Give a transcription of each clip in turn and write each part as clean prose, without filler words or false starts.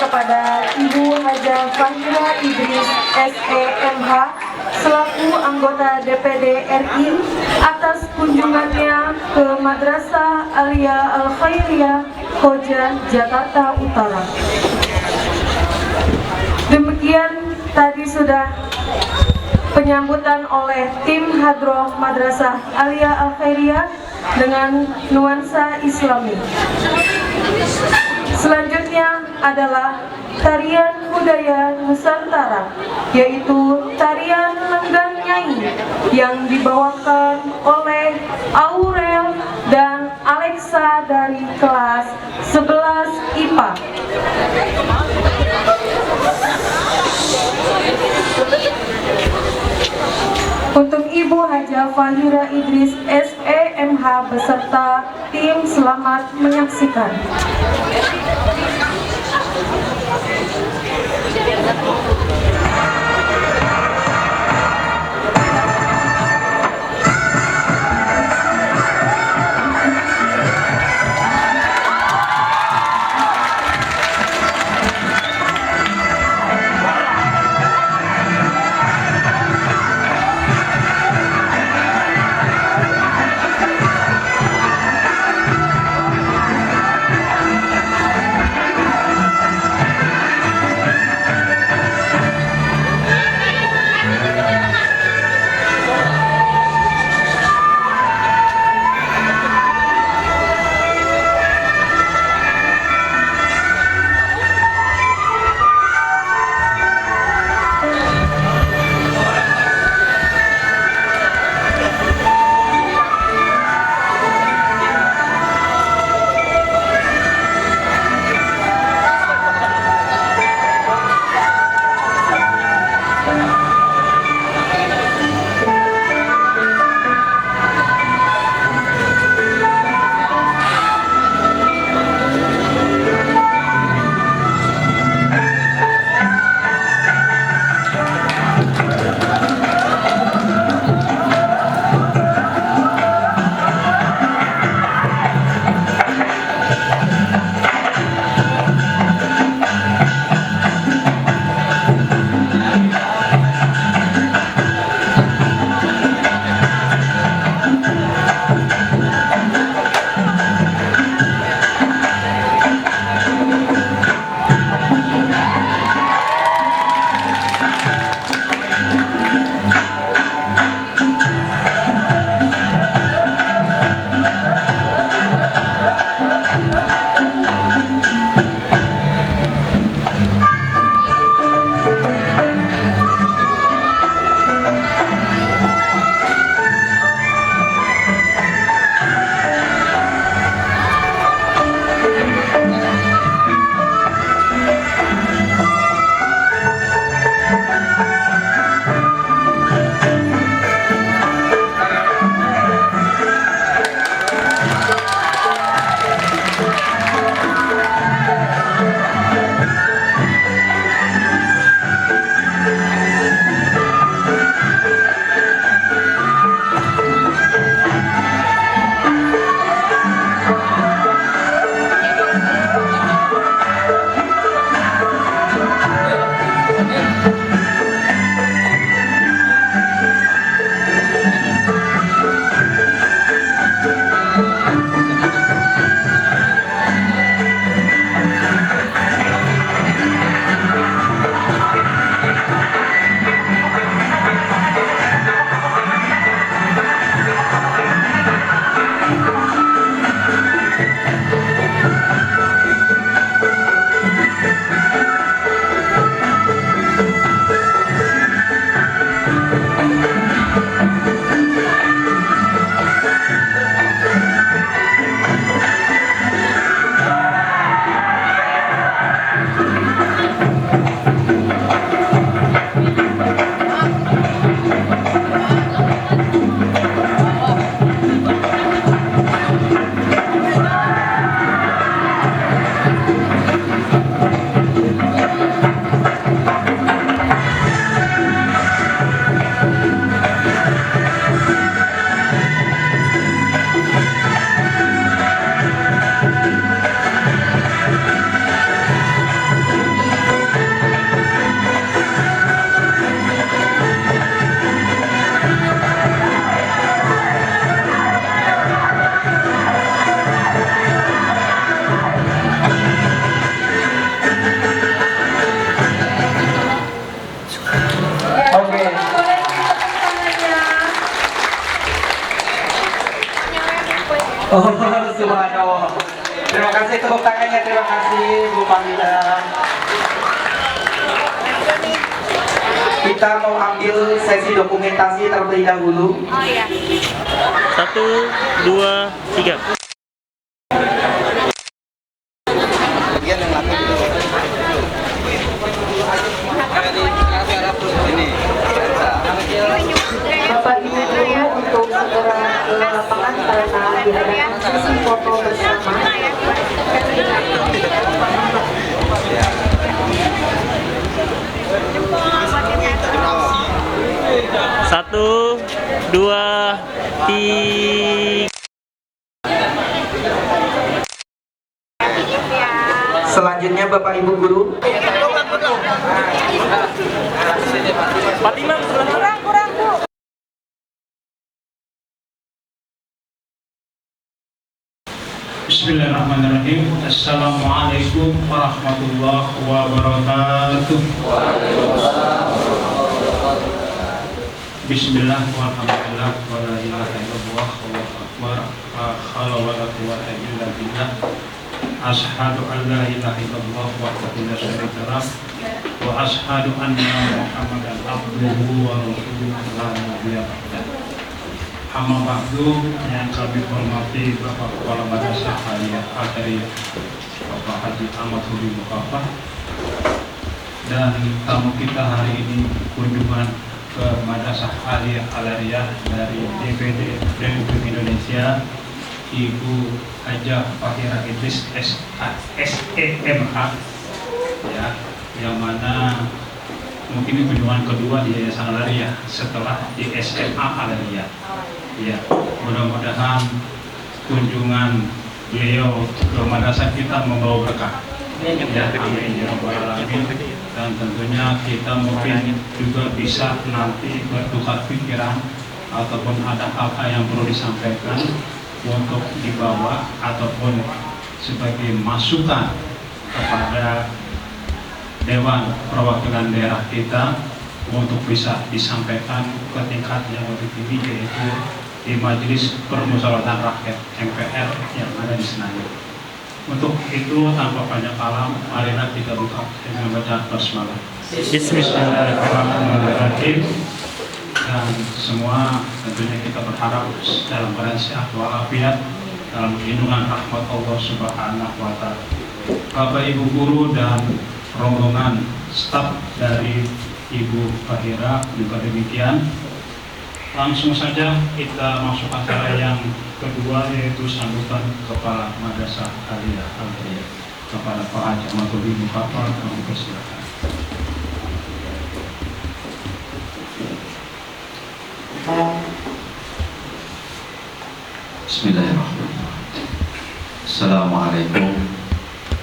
kepada Ibu Hajah Fahira Idris SEMH selaku anggota DPD RI atas kunjungannya ke Madrasah Alia Al-Khairiyah Koja, Jakarta Utara. Demikian tadi sudah penyambutan oleh tim Hadroh Madrasah Alia Al-Khairiyah dengan nuansa Islami. Selanjutnya adalah tarian budaya Nusantara, yaitu tarian Lenggang Nyai yang dibawakan oleh Aurel dan Alexa dari kelas 11 IPA. Untuk Ibu Hajah Fahira Idris SEMH beserta tim selamat menyaksikan. Oh, subhanallah. Terima kasih tepuk tangannya, terima kasih Bu Pamila. Kita mau ambil sesi dokumentasi terlebih dahulu. Oh iya. 1, 2, 3. Bapak Ibu guru untuk segera ke lapangan karena diadakan sesi foto bersama. Satu, dua, tiga. Selanjutnya Bapak Ibu guru. Kurang Bu. Bismillahirrahmanirrahim. Assalamualaikum warahmatullahi wabarakatuh. Bismillah walhamdulillah wa la ilaha illallah wallahu akbar la haula wa la quwwata illa billah. Ashhadu an la ilaha illallah wahdahu la syarika lah wa ashhadu anna Muhammadan abduhu wa rasuluhu la nabiyya ba'dah. Amma ba'du, yang kami hormati Bapak Kepala Madrasah Aliyah Al-Khairiyah Bapak Haji Ahmad Huri Mukafah, dan tamu kita hari ini kunjungan ke Madrasah Aliyah Al-Khairiyah dari DPD Republik Indonesia, Ibu Hajah Fahira Idris SEMH, ya, yang mana mungkin ini kunjungan kedua di Yayasan Al-Khairiyah setelah di SMA Al-Khairiyah. Ya, mudah-mudahan kunjungan beliau ke madrasah kita membawa berkah. Ya, amin ya rabbal alamin. Dan tentunya kita mungkin juga bisa nanti bertukar pikiran ataupun ada hal-hal yang perlu disampaikan untuk dibawa ataupun sebagai masukan kepada Dewan Perwakilan Daerah kita untuk bisa disampaikan ke tingkat yang lebih tinggi, yaitu di Majelis Permusyawaratan Rakyat MPR yang ada di Senayan. Untuk itu tanpa banyak kalam, marilah kita buka dengan bacaan basmalah. Bismillahirrahmanirrahim. Dan semua tentunya kita berharap dalam keadaan sehat walafiat, dalam lindungan rahmat Allah Subhanahu wa Ta'ala. Bapak Ibu guru dan rombongan staf dari Ibu Fahira juga demikian. Langsung saja kita masuk acara yang kedua, yaitu sambutan Kepala Madrasah Aliyah Al-Khairiyah kepada Pak Haji Ahmad Huri Mukafah. Kami persilakan. Bismillahirrahmanirrahim. Assalamualaikum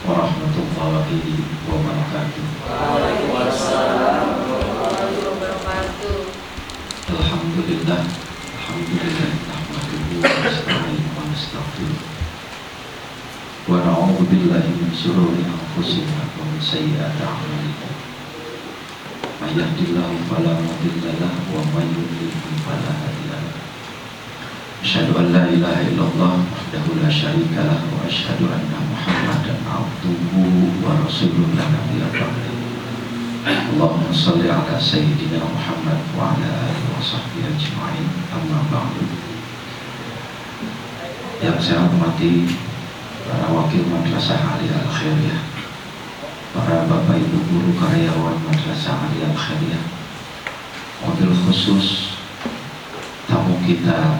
warahmatullahi wabarakatuh. Alhamdulillah, alhamdulillah, nahmaduhu wa nasta'inuhu wa nastaghfiruh. Wa na'udzu billahi min shururi anfusina wa min sayyiati a'malina. May yahdihillahu fala mudilla lahu wa may yudlil fala hadiya lahu. Asyhadu an la ilaha illallah wahdahu la syarika lahu wa asyhadu anna Muhammadan abduhu wa rasuluhu la nabiyya ba'dahu. Allahumma salli ala sayyidina Muhammad wa ala alihi wa sahbihi ajma'in, amma ba'du. Yang saya hormati para wakil Madrasah Aliyah Al-Khairiyah, para bapak ibu guru karyawan Madrasah Aliyah Al-Khairiyah, wabil khusus tamu kita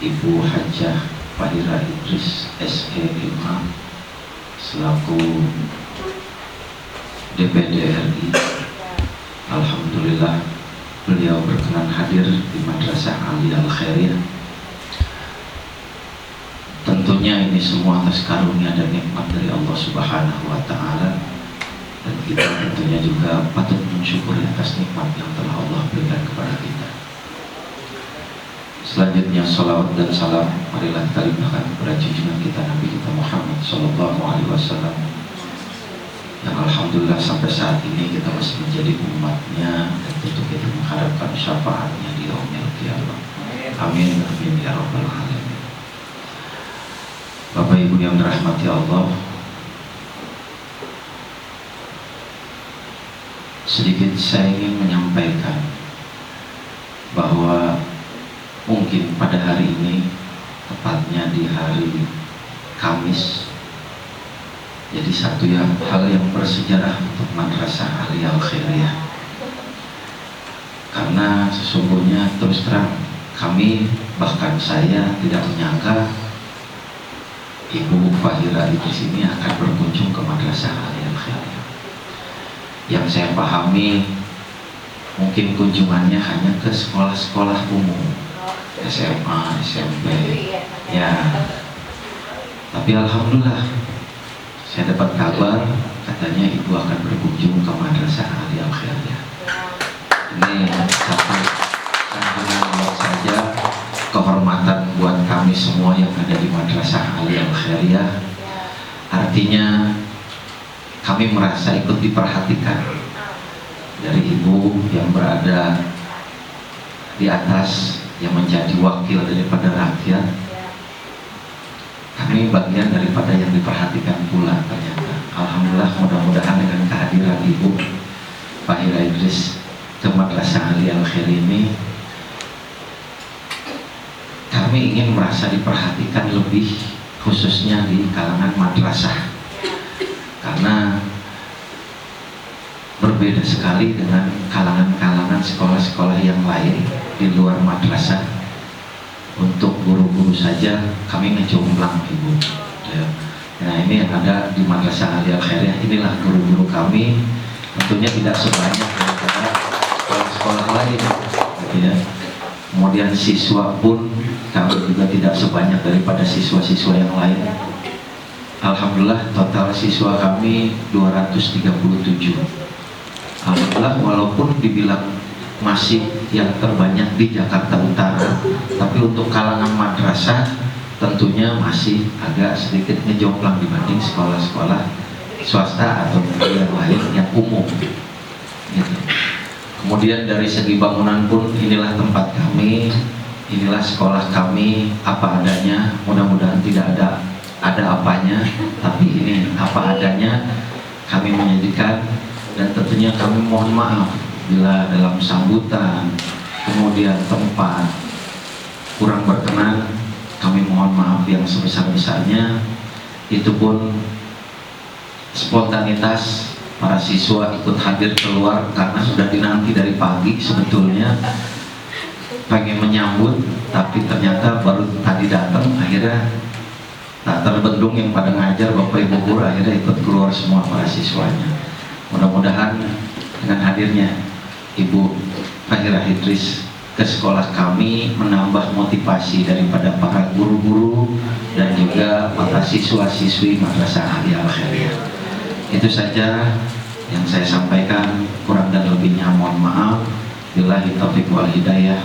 Ibu Hajah Fahira Idris SEMH selaku DPD RI. Alhamdulillah beliau berkenan hadir di Madrasah Aliyah Al-Khairiyah. Tentunya ini semua atas karunia dan nikmat dari Allah Subhanahu wa Ta'ala, dan kita tentunya juga patut mensyukuri atas nikmat yang telah Allah berikan kepada kita. Selanjutnya salawat dan salam marilah kita limpahkan kepada junjungan kita Nabi kita Muhammad Sallallahu Alaihi Wasallam, yang alhamdulillah sampai saat ini kita masih menjadi umatnya, dan tentu kita mengharapkan syafaatnya di yaumil qiyamah. Amin, amin ya rabbal alamin. Bapak Ibu yang dirahmati Allah, sedikit saya ingin menyampaikan bahwa mungkin pada hari ini, tepatnya di hari Kamis, jadi satu hal yang bersejarah untuk Madrasah Aliyah Al-Khairiyah. Karena sesungguhnya terus terang kami, bahkan saya tidak menyangka Ibu Fahira di sini akan berkunjung ke Madrasah Aliyah Al-Khairiyah. Yang saya pahami mungkin kunjungannya hanya ke sekolah-sekolah umum, SMA, SMP, ya. Tapi alhamdulillah saya dapat kabar katanya Ibu akan berkunjung ke Madrasah Aliyah Al-Khairiyah. Ini satu sangat saja kehormatan buat kami semua yang ada di Madrasah Aliyah Al-Khairiyah. Artinya kami merasa ikut diperhatikan dari Ibu yang berada di atas, yang menjadi wakil daripada rakyat. Kami bagian daripada yang diperhatikan pula ternyata. Alhamdulillah, mudah-mudahan dengan kehadiran Ibu Fahira Idris ke Madrasah Aliyah Al-Khairiyah ini, kami ingin merasa diperhatikan lebih, khususnya di kalangan madrasah, karena berbeda sekali dengan kalangan-kalangan sekolah-sekolah yang lain di luar madrasah. Untuk guru-guru saja kami ngejomplang Ibu ya. Nah, ini ada di Madrasah Aliyah Al-Khairiyah, inilah guru-guru kami, tentunya tidak sebanyak daripada sekolah-sekolah lain ya. Kemudian siswa pun kami juga tidak sebanyak daripada siswa-siswa yang lain. Alhamdulillah total siswa kami 237. Alhamdulillah, walaupun dibilang masih yang terbanyak di Jakarta Utara, tapi untuk kalangan madrasah tentunya masih agak sedikit ngejomplang dibanding sekolah-sekolah swasta atau yang lain yang umum gitu. Kemudian dari segi bangunan pun, inilah tempat kami, inilah sekolah kami, apa adanya. Mudah-mudahan tidak ada apanya, tapi ini apa adanya kami menyajikan. Dan tentunya kami mohon maaf bila dalam sambutan, kemudian tempat kurang berkenan, kami mohon maaf yang sebesar-besarnya. Itu pun spontanitas para siswa ikut hadir keluar karena sudah dinanti dari pagi sebetulnya, pengen menyambut, tapi ternyata baru tadi datang, akhirnya tak terbendung yang pada ngajar Bapak Ibu guru, akhirnya ikut keluar semua para siswanya. Mudah-mudahan dengan hadirnya Ibu Fahira Idris ke sekolah kami menambah motivasi daripada para guru-guru dan juga para siswa-siswi Madrasah Aliyah Al-Khairiyah. Itu saja yang saya sampaikan, kurang dan lebihnya mohon maaf. Billahi taufiq wal hidayah.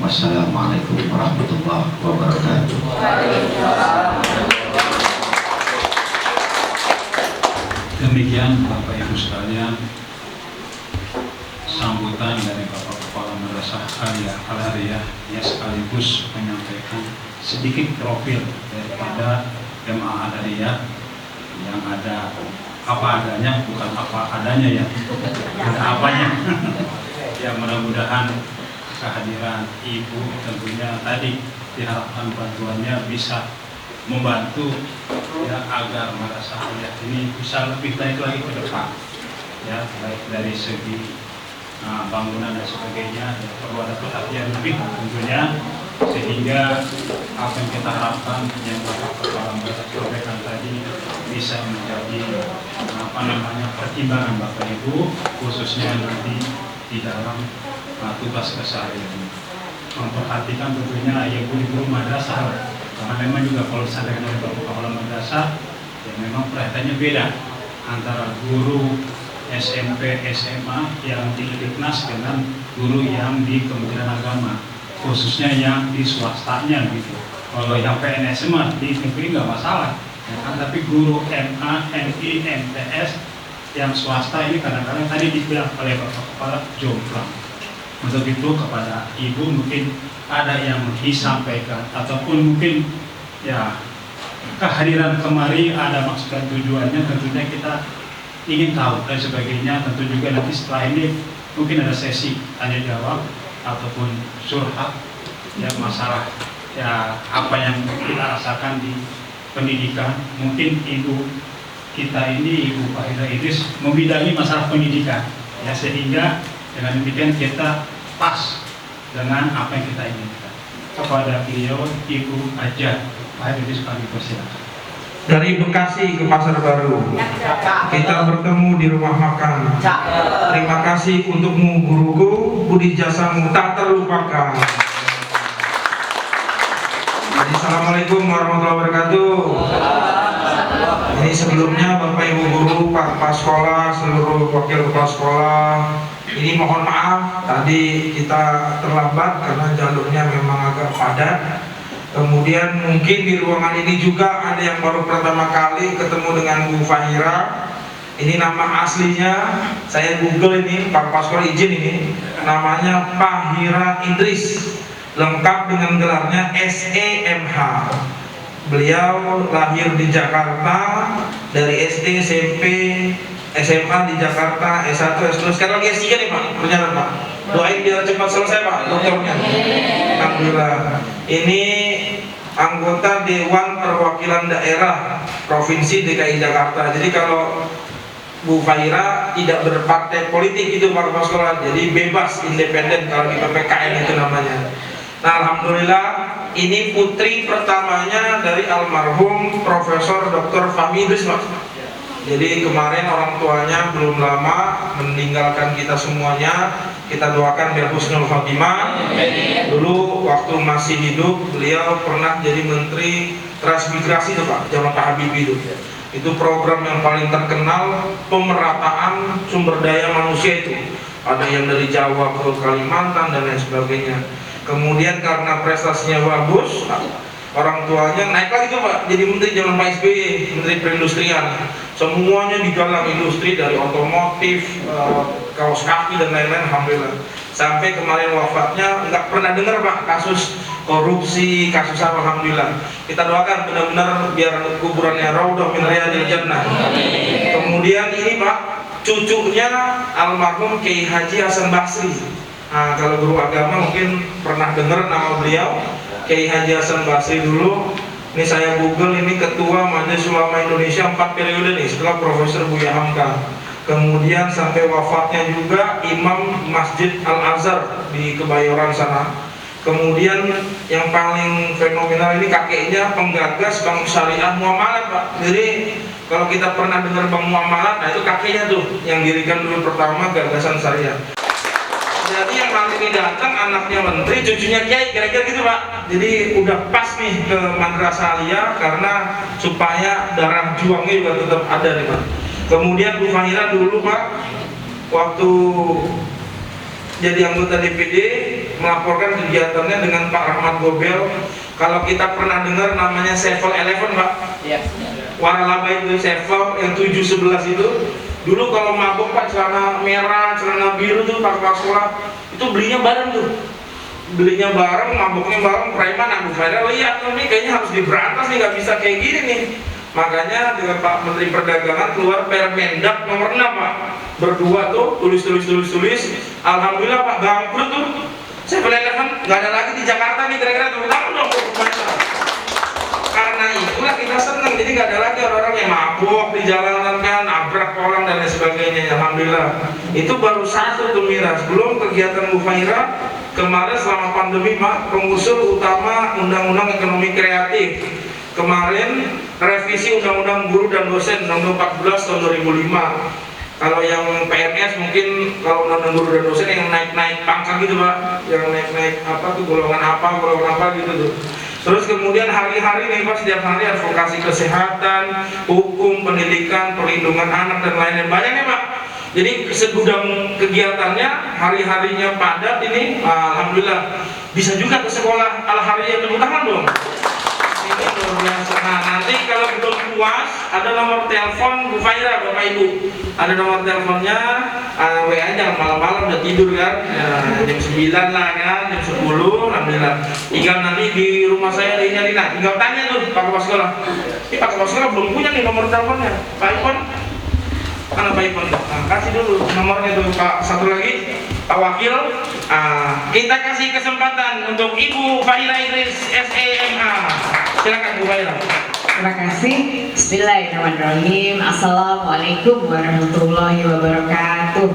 Wassalamualaikum warahmatullahi wabarakatuh. Demikian Bapak Ibu sekalian, sambutan dari Bapak Kepala Madrasah Aliyah Al-Khairiyah yang sekaligus menyampaikan sedikit profil daripada jemaah Aliyah yang ada apa adanya, bukan apa adanya ya, ada apanya. Ya, mudah-mudahan kehadiran Ibu tentunya tadi diharapkan bantuannya bisa membantu ya agar Madrasah Aliyah ini bisa lebih baik lagi ke depan ya, baik dari segi bangunan dan sebagainya ya, perlu ada perhatian lebih tentunya, sehingga apa yang kita harapkan yang Bapak Kepala Madrasah sampaikan tadi bisa menjadi pertimbangan Bapak Ibu, khususnya nanti di dalam tugas keseharian. Memperhatikan tentunya ya guru-guru madrasah, karena memang juga kalau disampaikan oleh Bapak Kepala Madrasah ya memang perhatiannya beda antara guru SMP, SMA yang di Kediknas dengan guru yang di Kementerian Agama, khususnya yang di swastanya gitu. Kalau yang PNS mah di negeri nggak masalah ya kan, tapi guru MA, MI, MTS yang swasta ini kadang-kadang tadi dibilang oleh Bapak Kepala jomplang Untuk itu kepada Ibu mungkin ada yang disampaikan ataupun mungkin ya kehadiran kemari ada maksud dan tujuannya, tentunya kita ingin tahu dan sebagainya. Tentu juga nanti setelah ini mungkin ada sesi tanya jawab ataupun surhat ya masalah ya apa yang kita rasakan di pendidikan. Mungkin ibu kita ini, Ibu Fahira Idris, membidangi masalah pendidikan ya, sehingga dengan demikian kita pas dengan apa yang kita inginkan. Kepada beliau Ibu Haja Fahira Idris kami persilakan. Dari Bekasi ke Pasar Baru, kita bertemu di rumah makan. Terima kasih untukmu guruku, budi jasamu tak terlupakan. Jadi, Assalamualaikum warahmatullahi wabarakatuh. Ini sebelumnya Bapak Ibu Guru, Pak Kepala Sekolah, seluruh wakil kepala sekolah, ini mohon maaf tadi kita terlambat karena jalurnya memang agak padat. Kemudian mungkin di ruangan ini juga ada yang baru pertama kali ketemu dengan Bu Fahira. Ini nama aslinya, saya Google ini, Pak Kepala Sekolah izin ini, namanya Fahira Idris, lengkap dengan gelarnya SEMH. Beliau lahir di Jakarta, dari SD, SMP, SMA di Jakarta, S1, S2, sekarang lagi S3 nih Pak, berjalan Pak. Doain biar cepat selesai Pak, dokternya. Alhamdulillah. Ini anggota Dewan Perwakilan Daerah Provinsi DKI Jakarta. Jadi kalau Bu Fahira tidak berpartai politik itu Pak Kepala Sekolah, jadi bebas, independen kalau di PPKN itu namanya. Nah, alhamdulillah ini putri pertamanya dari almarhum Profesor Dr. Fahmi Idris Pak. Jadi kemarin orang tuanya belum lama meninggalkan kita semuanya. Kita doakan biar husnul khotimah. Dulu waktu masih hidup beliau pernah jadi Menteri Transmigrasi itu Pak, zaman Pak Habibie itu. Itu program yang paling terkenal pemerataan sumber daya manusia itu. Ada yang dari Jawa ke Kalimantan dan lain sebagainya. Kemudian karena prestasinya bagus, orang tuanya naik lagi tuh Pak, jadi menteri zaman Pak SBY, Menteri Perindustrian. Semuanya digalang industri dari otomotif, kaos kaki dan lain-lain, alhamdulillah. Sampai kemarin wafatnya nggak pernah dengar Pak kasus korupsi, kasus apa, alhamdulillah. Kita doakan benar-benar biar kuburannya raudhah min riyadil jannah. Kemudian ini Pak, cucunya almarhum Kiai Haji Hasan Basri. Nah, kalau guru agama mungkin pernah dengar nama beliau, Kiai Haji Hasan Basri dulu. Ini saya Google, ini Ketua Majelis Ulama Indonesia 4 periode nih, setelah Profesor Buya Hamka. Kemudian sampai wafatnya juga Imam Masjid Al-Azhar di Kebayoran sana. Kemudian yang paling fenomenal ini kakeknya penggagas Bank Syariah Muamalat Pak. Jadi kalau kita pernah dengar Bank Muamalat, nah itu kakeknya tuh yang dirikan dulu pertama gagasan syariah. Jadi yang nanti ini datang anaknya menteri, cucunya kiai, kira-kira gitu Pak. Jadi udah pas nih ke Madrasah Aliyah karena supaya darah juangnya juga tetap ada nih Pak. Kemudian Bu Fahira dulu Pak, waktu jadi anggota DPD melaporkan kegiatannya dengan Pak Rahmat Gobel. Kalau kita pernah dengar namanya Sevel Eleven Pak, warna laba itu Sevel yang 711 itu. Dulu kalau mabuk Pak, celana merah, celana biru tuh Pak Kepala Sekolah itu belinya bareng tuh, belinya bareng, mabuknya bareng, preman. Abu Fahira lihat nih kayaknya harus diberantas nih, nggak bisa kayak gini nih. Makanya dengan Pak Menteri Perdagangan keluar Permendak nomor 6 Pak, berdua tuh tulis. Alhamdulillah Pak, bangkrut tuh. Saya kan nggak ada lagi di Jakarta nih, kira-kira tuh tahu dong. Karena itulah kita senang, jadi nggak ada lagi orang-orang yang mabuk di jalanan kan, nabrak orang dan lain sebagainya. Alhamdulillah. Itu baru satu tuh miras. Belum kegiatan Bu Fahira kemarin selama pandemi Pak, pengusul utama Undang-Undang Ekonomi Kreatif. Kemarin revisi Undang-Undang Guru dan Dosen Undang-Undang 14 tahun 2005. Kalau yang PNS mungkin kalau Undang-Undang Guru dan Dosen yang naik-naik pangkat gitu Pak, yang naik-naik apa tuh golongan apa gitu tuh. Terus kemudian hari-hari nih Pak, setiap hari advokasi kesehatan, hukum, pendidikan, perlindungan anak dan lain-lain, banyak nih Pak. Jadi segudang kegiatannya, hari-harinya padat ini. Alhamdulillah bisa juga ke sekolah Al-Hariyah tepuk tangan dong. Ini luar biasa. Nah, nanti kalau belum puas, ada nomor telepon Bu Faira, Bapak Ibu. Ada nomor teleponnya, WA jangan malam-malam udah tidur kan. Ya, jam 9 lah kan, jam 10, alhamdulillah. Tinggal nanti di rumah saya di Nyalina, tinggal tanya tuh Pak Kepala Sekolah. Pak Kepala Sekolah belum punya nih nomor teleponnya. Pak Ipon, mana Pak Ipon? Nah, kasih dulu nomornya tuh Pak. Satu lagi, Pak Wakil. Kita kasih kesempatan untuk Ibu Faira Idris SEMA. Silakan Bu Faira. Terima kasih. Bismillahirrahmanirrahim. Assalamualaikum warahmatullahi wabarakatuh.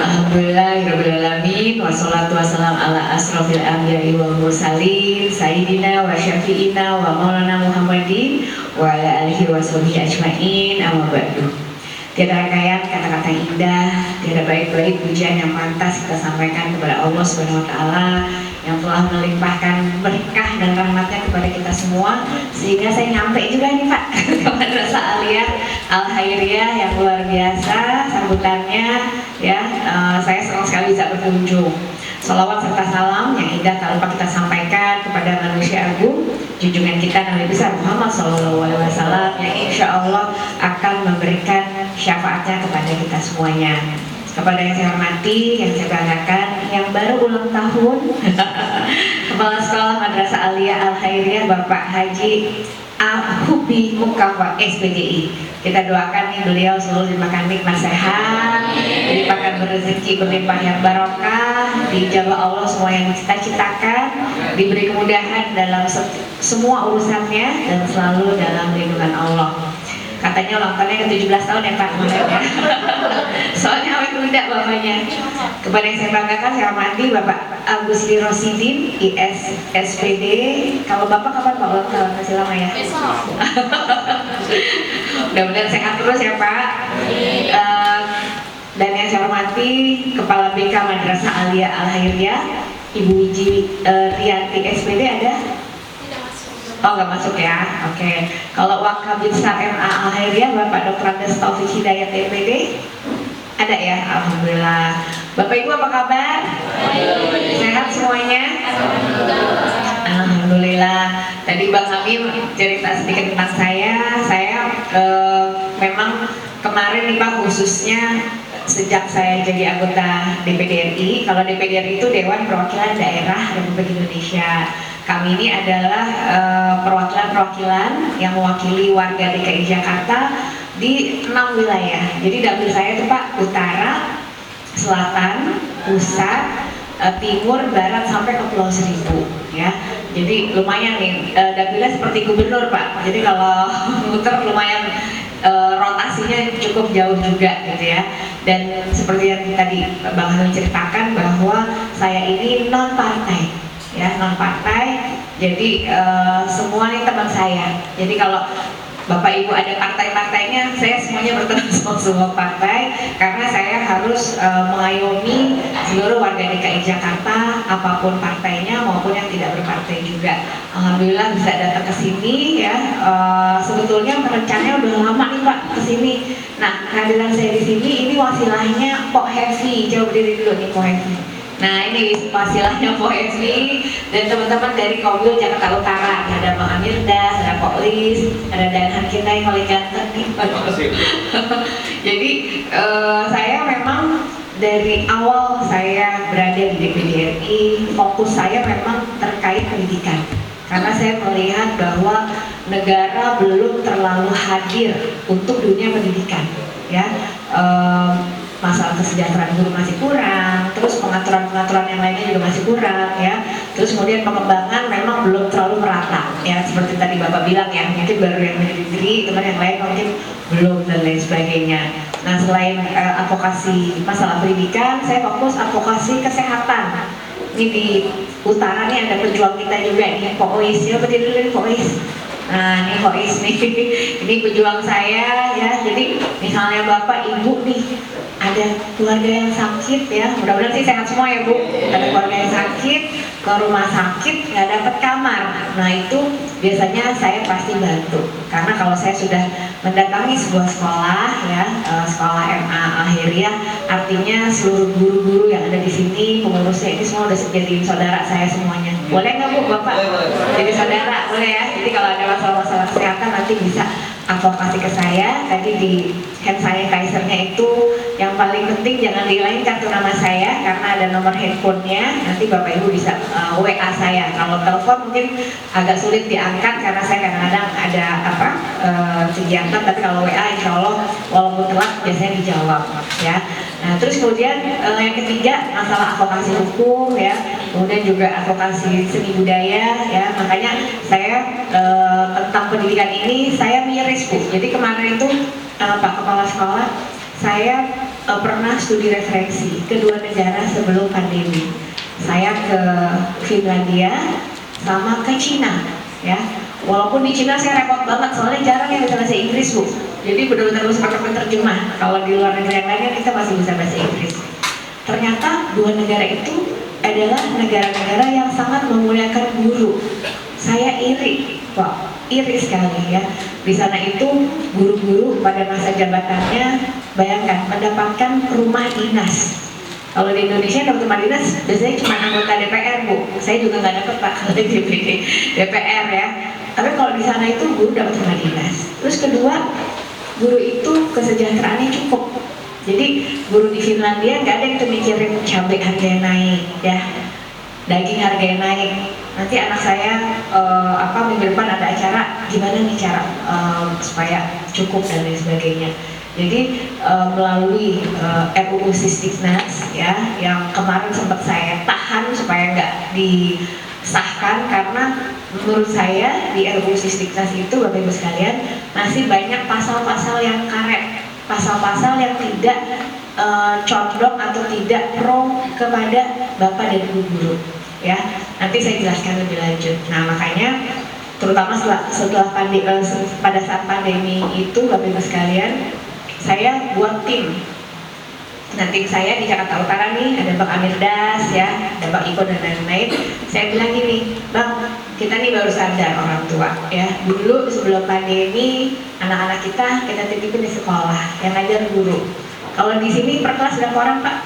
Alhamdulillahirrahmanirrahim. Wassalatu wassalam ala asrofil anbiya'i wal mursalin Sayyidina wa syafi'ina wa maulana Muhammadin wa ala alihi wa sahbihi ajma'in. Amma ba'du. Tiada rangkaian kata-kata indah, tiada baik-baik pujian yang pantas kita sampaikan kepada Allah Subhanahu wa Ta'ala yang telah melimpahkan berkah dan rahmatnya kepada kita semua, sehingga saya nyampe juga nih Pak ke Madrasah Aliyah Al Khairiyah yang luar biasa sambutannya ya. Saya senang sekali bisa berkunjung. Salawat serta salam yang indah tak lupa kita sampaikan kepada manusia agung, junjungan kita Nabi besar Muhammad SAW yang insya Allah akan memberikan syafaatnya kepada kita semuanya. Kepada yang saya hormati, yang saya banggakan, yang baru ulang tahun, Kepala Sekolah Madrasah Aliyah Al Khairiyah Bapak Haji Hubi Mukawa SPDI. Kita doakan nih beliau selalu dilimpahkan nikmat sehat, dilimpahkan berrezeki berlimpah yang barokah, dijabah Allah semua yang dicita-citakan, diberi kemudahan dalam semua urusannya dan selalu dalam lindungan Allah. Katanya ulang tahunnya ke 17 tahun ya Pak kemarin ya. Soalnya awet muda bapaknya. Kepada yang saya banggakan, saya hormati Bapak Agusli Rosidin IS SPD. Kalau Bapak kapan Pak ulang tahun? Masih lama ya? Mudah-mudahan sehat terus ya Pak. Dan yang saya hormati Kepala BK Madrasah Aliyah Al Khairiyah Ibu Wiji Rianti SPD ada? Oh nggak masuk ya, oke. Kalau Wakabit MA Al Khairiyah Bapak Dr. Andes Taufik Hidayat DPD ada ya, alhamdulillah. Bapak Ibu apa kabar? Sehat semuanya? Alhamdulillah. Tadi Bang Hamim cerita sedikit tentang saya memang kemarin nih Pak, khususnya sejak saya jadi anggota DPD RI. Kalau DPD RI itu Dewan Perwakilan Daerah Republik Indonesia. Kami ini adalah perwakilan-perwakilan yang mewakili warga DKI Jakarta di 6 wilayah. Jadi dapil saya itu Pak, utara, selatan, pusat, timur, barat sampai ke Pulau Seribu ya. Jadi lumayan nih, dapilnya seperti gubernur Pak. Jadi kalau muter lumayan rotasinya cukup jauh juga gitu ya. Dan seperti yang tadi Bang Hamim ceritakan bahwa saya ini non partai ya, non partai. Jadi semua nih teman saya. Jadi kalau Bapak Ibu ada partai-partainya, saya semuanya berteman sama semua partai karena saya harus mengayomi seluruh warga DKI Jakarta, apapun partainya maupun yang tidak berpartai juga. Alhamdulillah bisa datang ke sini ya. Sebetulnya rencananya udah lama nih Pak ke sini. Nah, kehadiran saya di sini ini wasilahnya Pok Hevi. Coba berdiri dulu nih Pok Hevi. Nah ini wasilahnya Pok Hevi dan teman-teman dari Komil Jakarta Utara. Ada Bang Amirdas, ada Pok Lis, ada Danhan kita yang paling ganteng nih. Jadi saya memang dari awal saya berada di DPD RI, fokus saya memang terkait pendidikan. Karena saya melihat bahwa negara belum terlalu hadir untuk dunia pendidikan, ya. Masalah kesejahteraan guru masih kurang, terus pengaturan-pengaturan yang lainnya juga masih kurang ya. Terus kemudian pengembangan memang belum terlalu merata ya, seperti tadi Bapak bilang ya, mungkin baru yang di negeri, teman yang lain mungkin belum dan lain sebagainya. Nah selain advokasi masalah pendidikan, saya fokus advokasi kesehatan. Ini di utara nih ada pejuang kita juga nih, Pok Ois, ya berdiri dulu nih Pok Ois. Nah ini Pok Ois nih, ini pejuang saya ya. Jadi misalnya Bapak Ibu nih ada keluarga yang sakit ya, mudah-mudahan sih sehat semua ya Bu. Ada keluarga yang sakit, ke rumah sakit nggak dapat kamar. Nah itu biasanya saya pasti bantu, karena kalau saya sudah mendatangi sebuah sekolah ya, sekolah MA Al-Khairiyah, artinya seluruh guru-guru yang ada di sini, pengurusnya ini semua udah jadi saudara saya semuanya. Boleh nggak Bu Bapak? Jadi saudara boleh ya. Jadi kalau ada masalah-masalah kesehatan nanti bisa advokasi ke saya. Tadi di hand sanitizer-nya itu yang paling penting jangan dihilangin kartu nama saya, karena ada nomor handphonenya. Nanti Bapak Ibu bisa WA saya. Kalau telepon mungkin agak sulit diangkat karena saya kadang-kadang ada kegiatan, tapi kalau WA insya Allah walaupun telat biasanya dijawab ya. Nah terus kemudian yang ketiga masalah advokasi hukum ya, kemudian juga advokasi seni budaya ya. Makanya saya tentang pendidikan ini saya miris Bu. Jadi kemarin itu Pak Kepala Sekolah, saya pernah studi referensi ke 2 negara sebelum pandemi. Saya ke Finlandia sama ke Cina ya. Walaupun di Cina saya repot banget soalnya jarang yang bisa bahasa Inggris Bu. Jadi benar-benar harus pakai penerjemah. Kalau di luar negeri yang lainnya kita masih bisa bahasa Inggris. Ternyata 2 negara itu adalah negara-negara yang sangat memuliakan guru. Saya iri, iri sekali ya. Di sana itu guru-guru pada masa jabatannya, bayangkan mendapatkan rumah dinas. Kalau di Indonesia dapat rumah dinas biasanya cuma anggota DPR Bu. Saya juga nggak dapat Pak kalau di DPR ya. Tapi kalau di sana itu guru dapat rumah dinas. Terus kedua, guru itu kesejahteraannya cukup. Jadi guru di Finlandia nggak ada yang mikirin cabai harganya naik ya, daging harganya naik. Nanti anak saya minggu depan ada acara gimana nih cara supaya cukup dan lain sebagainya. Jadi melalui RUU Sisdiknas ya, yang kemarin sempat saya tahan supaya nggak disahkan, karena menurut saya di RUU Sisdiknas itu Bapak Ibu sekalian masih banyak pasal-pasal yang karet, pasal-pasal yang tidak condong atau tidak pro kepada Bapak dan Ibu guru ya. Nanti saya jelaskan lebih lanjut. Nah makanya terutama setelah pada saat pandemi itu Bapak Ibu sekalian, saya buat tim. Nah tim saya di Jakarta Utara nih ada Bang Amir Das ya, ada Bang Iko dan lain-lain. Saya bilang gini, Bang, kita nih baru sadar orang tua ya. Dulu sebelum pandemi anak-anak kita titipin di sekolah yang ngajar guru. Kalau di sini per kelas berapa orang Pak?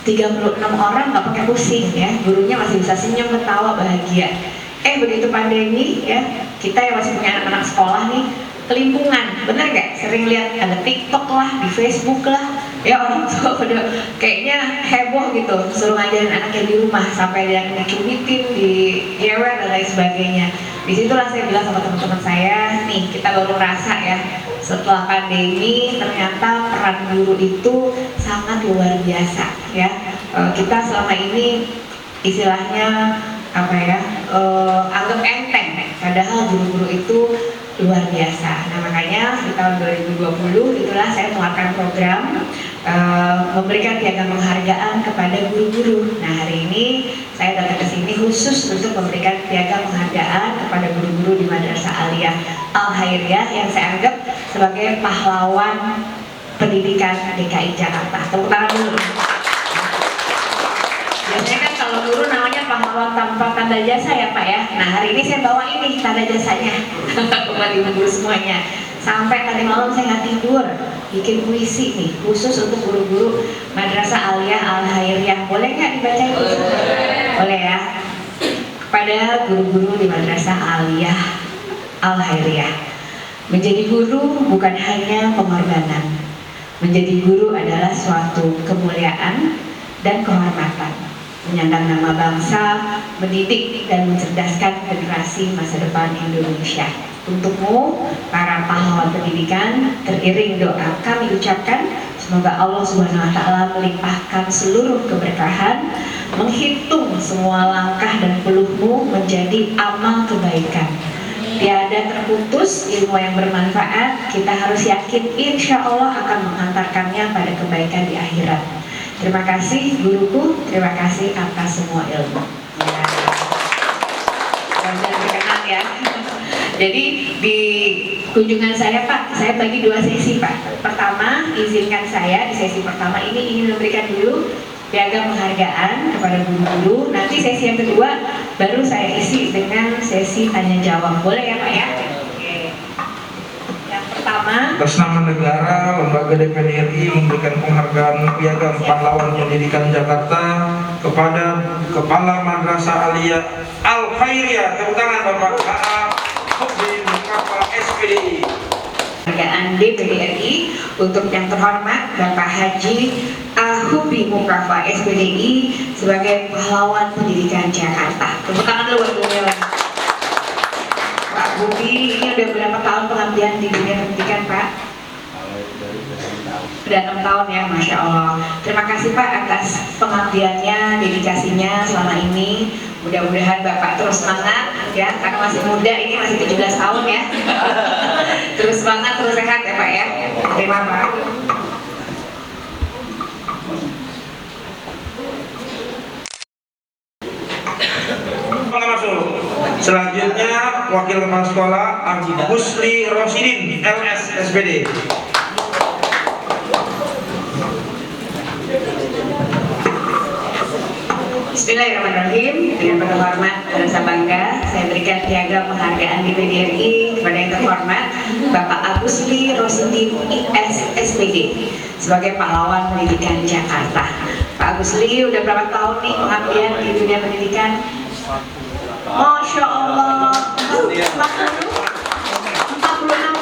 36 orang, nggak pakai pusing ya. Gurunya masih bisa senyum, ketawa, bahagia. Begitu pandemi ya, kita yang masih punya anak-anak sekolah nih kelimpungan, bener nggak? Sering lihat ada TikTok lah, di Facebook lah, ya orang tua udah kayaknya heboh gitu, suruh ngajarin anaknya di rumah sampai dia dicubitin, dijewer dan lain sebagainya. Disitulah saya bilang sama teman-teman saya, nih kita baru merasa ya, setelah pandemi ternyata peran guru itu sangat luar biasa ya. Kita selama ini istilahnya anggap enteng, padahal guru-guru itu luar biasa. Nah makanya di tahun 2020 itulah saya melakukan program memberikan piagam penghargaan kepada guru-guru. Nah hari ini saya datang ke sini khusus untuk memberikan piagam penghargaan kepada guru-guru di Madrasah Aliyah Al-Khairiyah yang saya anggap sebagai pahlawan pendidikan DKI Jakarta. Tepuk tangan dulu. Biasanya kan kalau guru namanya pahlawan tanpa tanda jasa ya Pak ya. Nah hari ini saya bawa ini tanda jasanya buat ibu guru semuanya. Sampai tadi malam saya nggak tidur bikin puisi nih khusus untuk guru-guru Madrasah Aliyah Al-Khairiyah. Boleh nggak dibaca itu? Boleh ya. Kepada guru-guru di Madrasah Aliyah Al-Khairiyah, menjadi guru bukan hanya pengorbanan. Menjadi guru adalah suatu kemuliaan dan kehormatan. Menyandang nama bangsa, mendidik dan mencerdaskan generasi masa depan Indonesia. Untukmu, para pahlawan pendidikan, teriring doa kami ucapkan, semoga Allah Subhanahu wa Ta'ala melimpahkan seluruh keberkahan, menghitung semua langkah dan peluhmu menjadi amal kebaikan. Tiada terputus ilmu yang bermanfaat, kita harus yakin insya Allah akan menghantarkannya pada kebaikan di akhirat. Terima kasih guruku, terima kasih atas semua ilmu. Dan berkenan ya. Jadi di kunjungan saya Pak, saya bagi 2 sesi Pak. Pertama, izinkan saya di sesi pertama ini ingin memberikan dulu piagam penghargaan kepada guru-guru. Nanti sesi yang kedua baru saya isi dengan sesi tanya jawab. Boleh ya Pak ya? Oke. Yang pertama, Atas nama negara, Lembaga DPD RI memberikan penghargaan Piagam Pahlawan Pendidikan Jakarta kepada Kepala Madrasah Aliyah Al Khairiyah. Tepuk tangan Bapak A.A. Hubbi Mukafa SPDI. penghargaan DPD RI untuk yang terhormat Bapak Haji Hubbi Mukafa SPDI sebagai pahlawan pendidikan Jakarta. Tepuk tangan dulu buat beliau. Pak Hubbi ini udah berapa tahun pengabdian di dunia pendidikan Pak? Sudah 6 tahun ya, Masya Allah. Terima kasih Pak atas pengabdiannya, dedikasinya selama ini. Mudah-mudahan Bapak terus semangat ya, karena masih muda, ini masih 17 tahun ya. Terus semangat, terus sehat ya Pak ya. Terima Pak. Masuk. Selanjutnya Wakil Kepala Sekolah Agusli Rosidin LS SPD. Bismillahirrahmanirrahim. Dengan penuh hormat dan rasa bangga, saya berikan piagam penghargaan DPD RI kepada yang terhormat Bapak Agusli Rosidin IS SPD sebagai pahlawan pendidikan Jakarta. Pak Agusli udah berapa tahun nih pengabdian di dunia pendidikan? Masya Allah, 46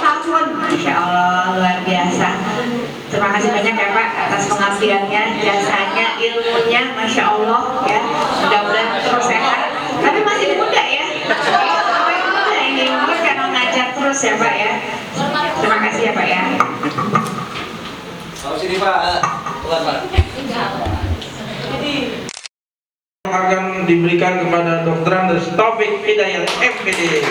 tahun, Masya Allah, luar biasa. Terima kasih banyak ya Pak atas pengabdiannya, jasanya, ilmunya, Masya Allah ya. Mudah-mudahan terus sehat. Tapi masih muda ya. Masih muda ini, mungkin karena ngajar terus ya Pak ya. Terima kasih ya Pak ya. Sini Pak, keluar Pak. Penghargaan diberikan kepada Dr. Andes Taufik Hidayat MPD.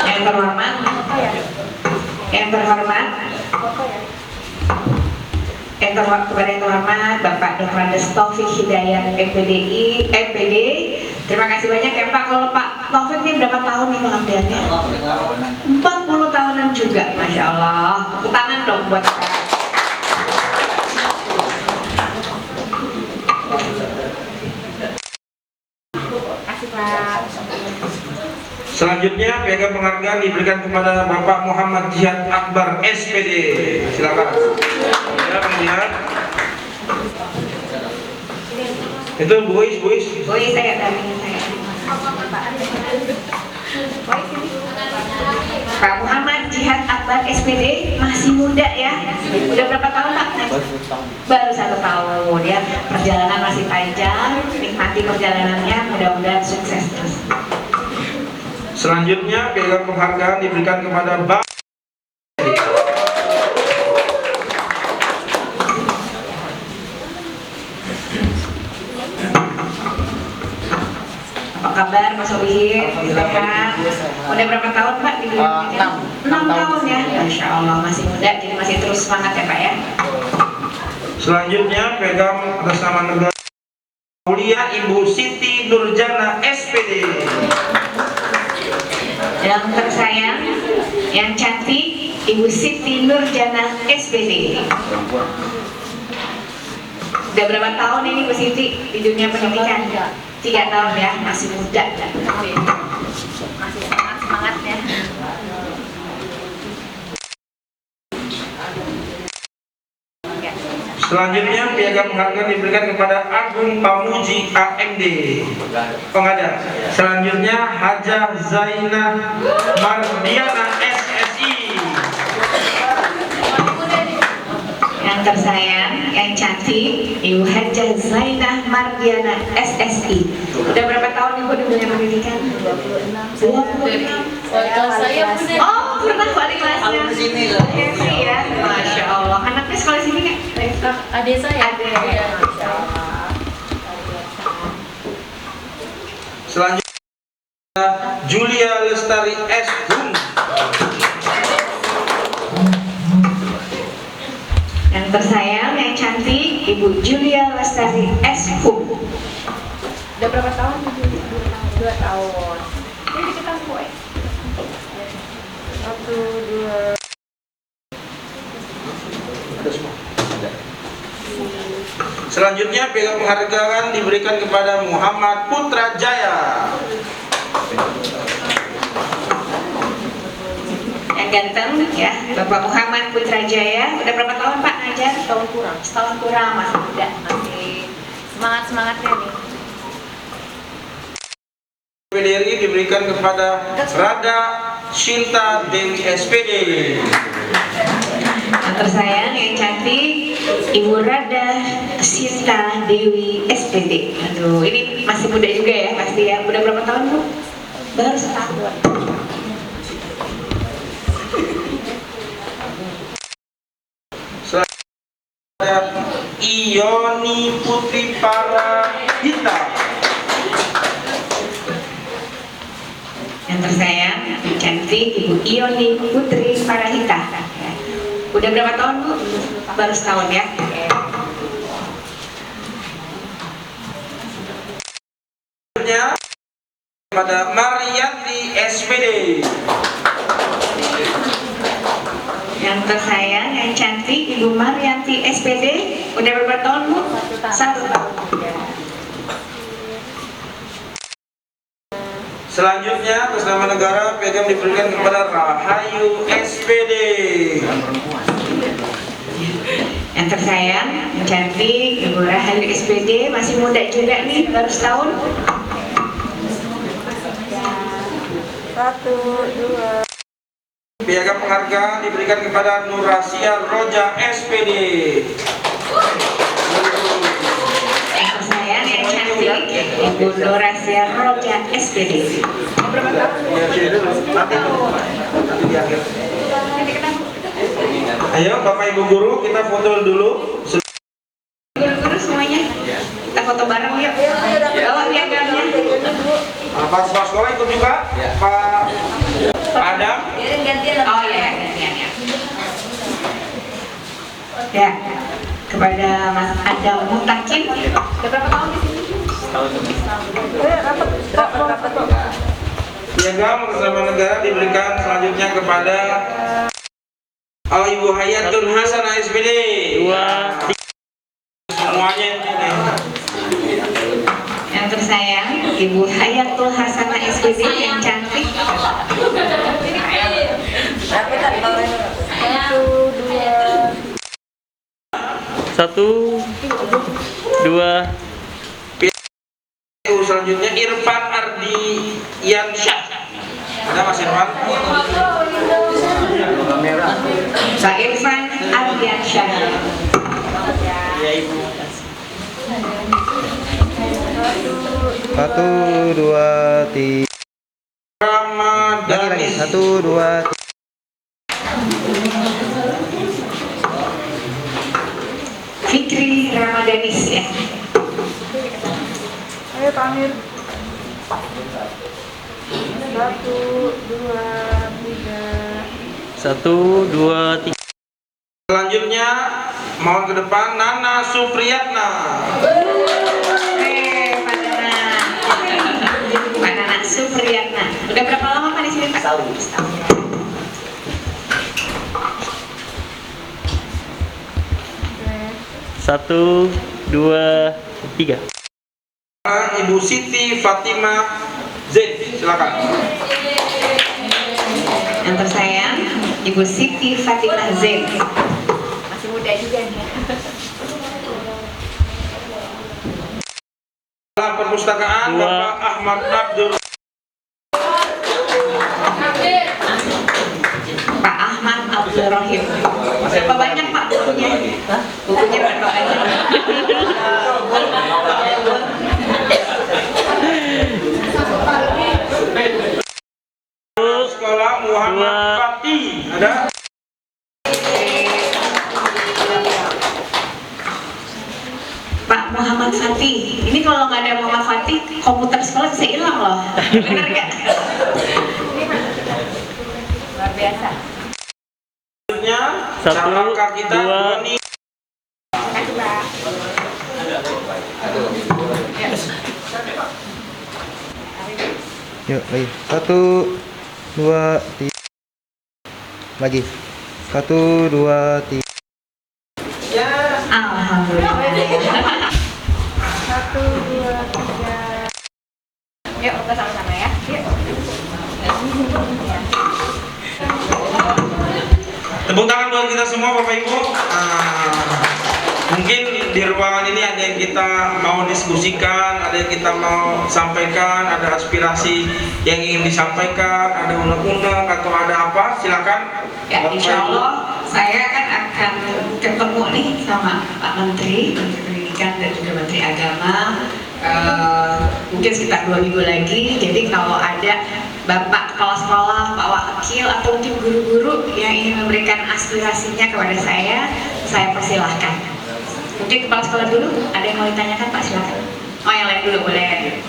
Yang terhormat, kepada yang terhormat Bapak Dr. Andes Taufik Hidayat MPD. Terima kasih banyak ya Pak. Kalau Pak Taufik ini berapa tahun nih pengabdiannya? 40 tahunan juga, Masya Allah. Tepuk tangan dong buat Pak. Selanjutnya piagam penghargaan diberikan kepada Bapak Muhammad Jihad Akbar SPD. Silakan. Ya, kemudian itu Buis. Boy, saya dampingin saya. Pak Muhammad Jihad Akbar SPD masih muda ya. Udah berapa tahun Pak? Baru 1 tahun ya. Perjalanan masih panjang. Nikmati perjalanannya. Mudah-mudahan sukses terus. Selanjutnya piagam penghargaan diberikan kepada Bapak Apa kabar Mas Sobi? Sehat? Udah berapa tahun Pak di dunia? 6 tahun ya. Masya Allah masih muda, jadi masih terus semangat ya Pak ya. Selanjutnya piagam atas nama negara Mulia Ibu Siti Nurjana SPD. Yang tersayang, yang cantik, Ibu Siti Nurjana SPD. Udah berapa tahun ini Bu Siti di dunia pendidikan? 3 tahun ya, masih muda. Masih semangat ya. Selanjutnya piagam penghargaan diberikan kepada Agung Pamuji AMD pengadaan. Selanjutnya Hajah Zainah Mardiana SSI. Yang tersayang, yang cantik, Ibu Hajah Zainah Mardiana SSI. Udah berapa tahun Ibu di dunia pendidikan? 26. Oh, pernah wali kelasnya. Iya ya, Masya Allah. Anaknya sekolah sini nggak? Adik saya. Masya Allah. Selanjutnya Julia Lestari S. Hum. Yang tersayang, yang cantik, Ibu Julia Lestari S. Hum. Udah berapa tahun? 2 tahun. Ini kita tahu ya. 1, 2. Ada semua. Ada. Selanjutnya piagam penghargaan diberikan kepada Muhammad Putra Jaya. Yang ganteng ya, Bapak Muhammad Putra Jaya. Udah berapa tahun Pak ngajar? Setahun kurang. Setahun kurang, masih muda. Masih semangatnya nih. PDRI diberikan kepada Rada Shinta Dewi SPD. Yang tersayang, yang cantik, Ibu Rada Sita Dewi SPD. Aduh, ini masih muda juga ya pasti ya. Udah berapa tahun Bu? Baru setahun. Selanjutnya Ioni Putri Parahita. Yang tersayang, yang cantik, Ibu Ioni Putri Parahita. Ya. Udah berapa tahun Bu? Baru setahun ya. Selanjutnya kepada Marianti SPD. Yang tersayang, yang cantik, Ibu Marianti SPD. Udah berapa tahun Bu? 1 tahun. Selanjutnya atas nama negara piagam diberikan kepada Rahayu SPD. Yang tersayang, yang cantik, Ibu Rahayu SPD, masih muda juga nih, baru setahun. 1, 2. Piagam penghargaan diberikan kepada Nurasia Roja SPD. Yang tersayang, yang cantik, Ibu Nurasia Roja SPD. Berapa tahun? Nanti di akhir. Ayo Bapak Ibu Guru, kita foto dulu. Guru-guru semuanya, kita foto bareng yuk. Bawa piagamnya. Pak Kepala Sekolah ikut juga, Pak Adam. Oh ya, gantian ya. Ya, kepada Mas Adam Mutakin. Udah berapa tahun di sini? Rapat. Piagam atas nama negara diberikan selanjutnya kepada Ibu Hayatul Hasanah SPD. 2, 3. Semuanya ini. Yang tersayang, Ibu Hayatul Hasanah SPD yang cantik. 1, 2. Selanjutnya Irfan Ardiansyah. Ada Mas Irfan? Pak Irfan Ardiansyah. Satu, dua, tiga. Ramadanis. 1, 2, 3. Fikri Ramadanis ya. Ayo Pak Amir. 1, 2, 3. 1, 2, 3. Selanjutnya mohon ke depan Nana Supriyatna. Pak Nana. Pak Nana Supriyatna. Udah berapa lama Pak di sini Pak? Setahun. 1, 2, 3. Ibu Siti Fatimah Zain, silakan. Yang tersayang, Ibu Siti Fatimah Zain. Masih muda juga nih. Dalam perpustakaan Bapak Ahmad Abdul. Pak Ahmad Abdul Rohim. Berapa banyak Pak bukunya? Bukunya berapa banyak? Sekolah Muhammad Fatih. Ada? Pak Muhammad Fatih. Ini kalau nggak ada Muhammad Fatih, komputer sekolah bisa hilang loh. Benar nggak? Luar biasa. Selanjutnya, 1, kakak kita 2. Doni. Kasih Pak. Yuk, lagi. 1, 2, 3. Lagi. 1, 2, 3. Ya, Alhamdulillah. 1, 2, 3. Yuk, kita sama-sama ya. Yuk. Tepuk tangan buat kita semua Bapak Ibu. Mungkin di ruangan ini ada yang kita mau diskusikan, ada yang kita mau sampaikan, ada aspirasi yang ingin disampaikan, ada unek-unek atau ada apa, silakan. Ya, insya Allah saya kan akan ketemu nih sama Pak Menteri Pendidikan dan juga Menteri Agama mungkin sekitar 2 minggu lagi. Jadi kalau ada Bapak Kepala Sekolah, Pak Wakil atau mungkin guru-guru yang ingin memberikan aspirasinya kepada saya persilahkan. Mungkin Kepala Sekolah dulu, ada yang mau ditanyakan Pak, silakan. Oh, yang lain dulu boleh.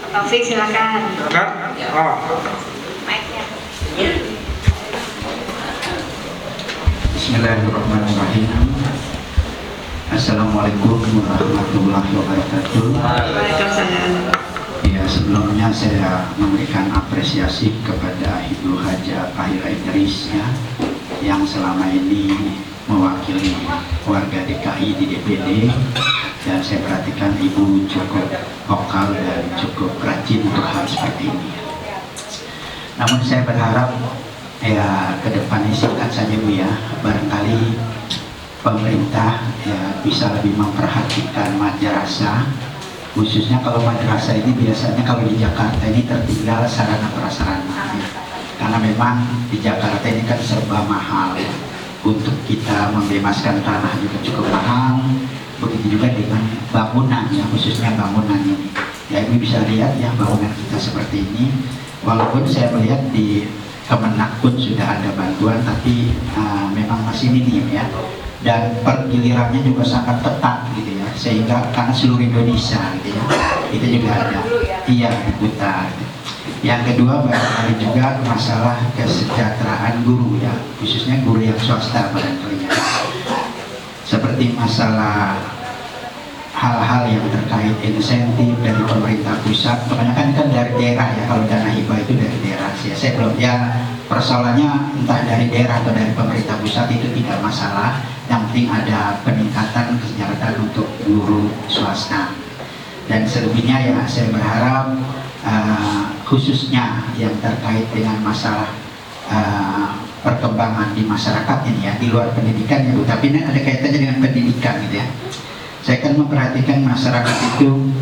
Pak Taufik silakan. Silakan. Mic-nya. Bismillahirrahmanirrahim. Assalamualaikum warahmatullahi wabarakatuh. Waalaikumsalam. Ya, sebelumnya saya memberikan apresiasi kepada Ibu Haja Fahira Idris ya, yang selama ini mewakili warga DKI di DPD, dan saya perhatikan Ibu cukup vokal dan cukup rajin untuk hal seperti ini. Namun saya berharap ya ke depannya singkat saja Bu ya, barangkali pemerintah ya bisa lebih memperhatikan madrasah, khususnya kalau madrasah ini biasanya kalau di Jakarta ini tertinggal sarana prasarana ya. Karena memang di Jakarta ini kan serba mahal ya. Untuk kita membebaskan tanah juga cukup mahal, begitu juga dengan bangunan ya, khususnya bangunan ini ya. Ini bisa lihat ya bangunan kita seperti ini, walaupun saya melihat di Kemenak pun sudah ada bantuan, tapi memang masih minim ya, dan pergilirannya juga sangat ketat gitu ya, sehingga karena seluruh Indonesia gitu ya, itu juga ada iya diputar. Yang kedua barangkali juga masalah kesejahteraan guru ya, khususnya guru yang swasta barangkali ya. Seperti masalah hal-hal yang terkait insentif dari pemerintah pusat, kebanyakan kan dari daerah ya, kalau dana hibah itu dari daerah sih. Saya belum ya, persoalannya entah dari daerah atau dari pemerintah pusat itu tidak masalah, yang penting ada peningkatan kesejahteraan untuk guru swasta. Dan selebihnya ya saya berharap khususnya yang terkait dengan masalah perkembangan di masyarakat ini ya, di luar pendidikan ya Bu, tapi ini ada kaitannya dengan pendidikan gitu ya. Saya kan memperhatikan masyarakat itu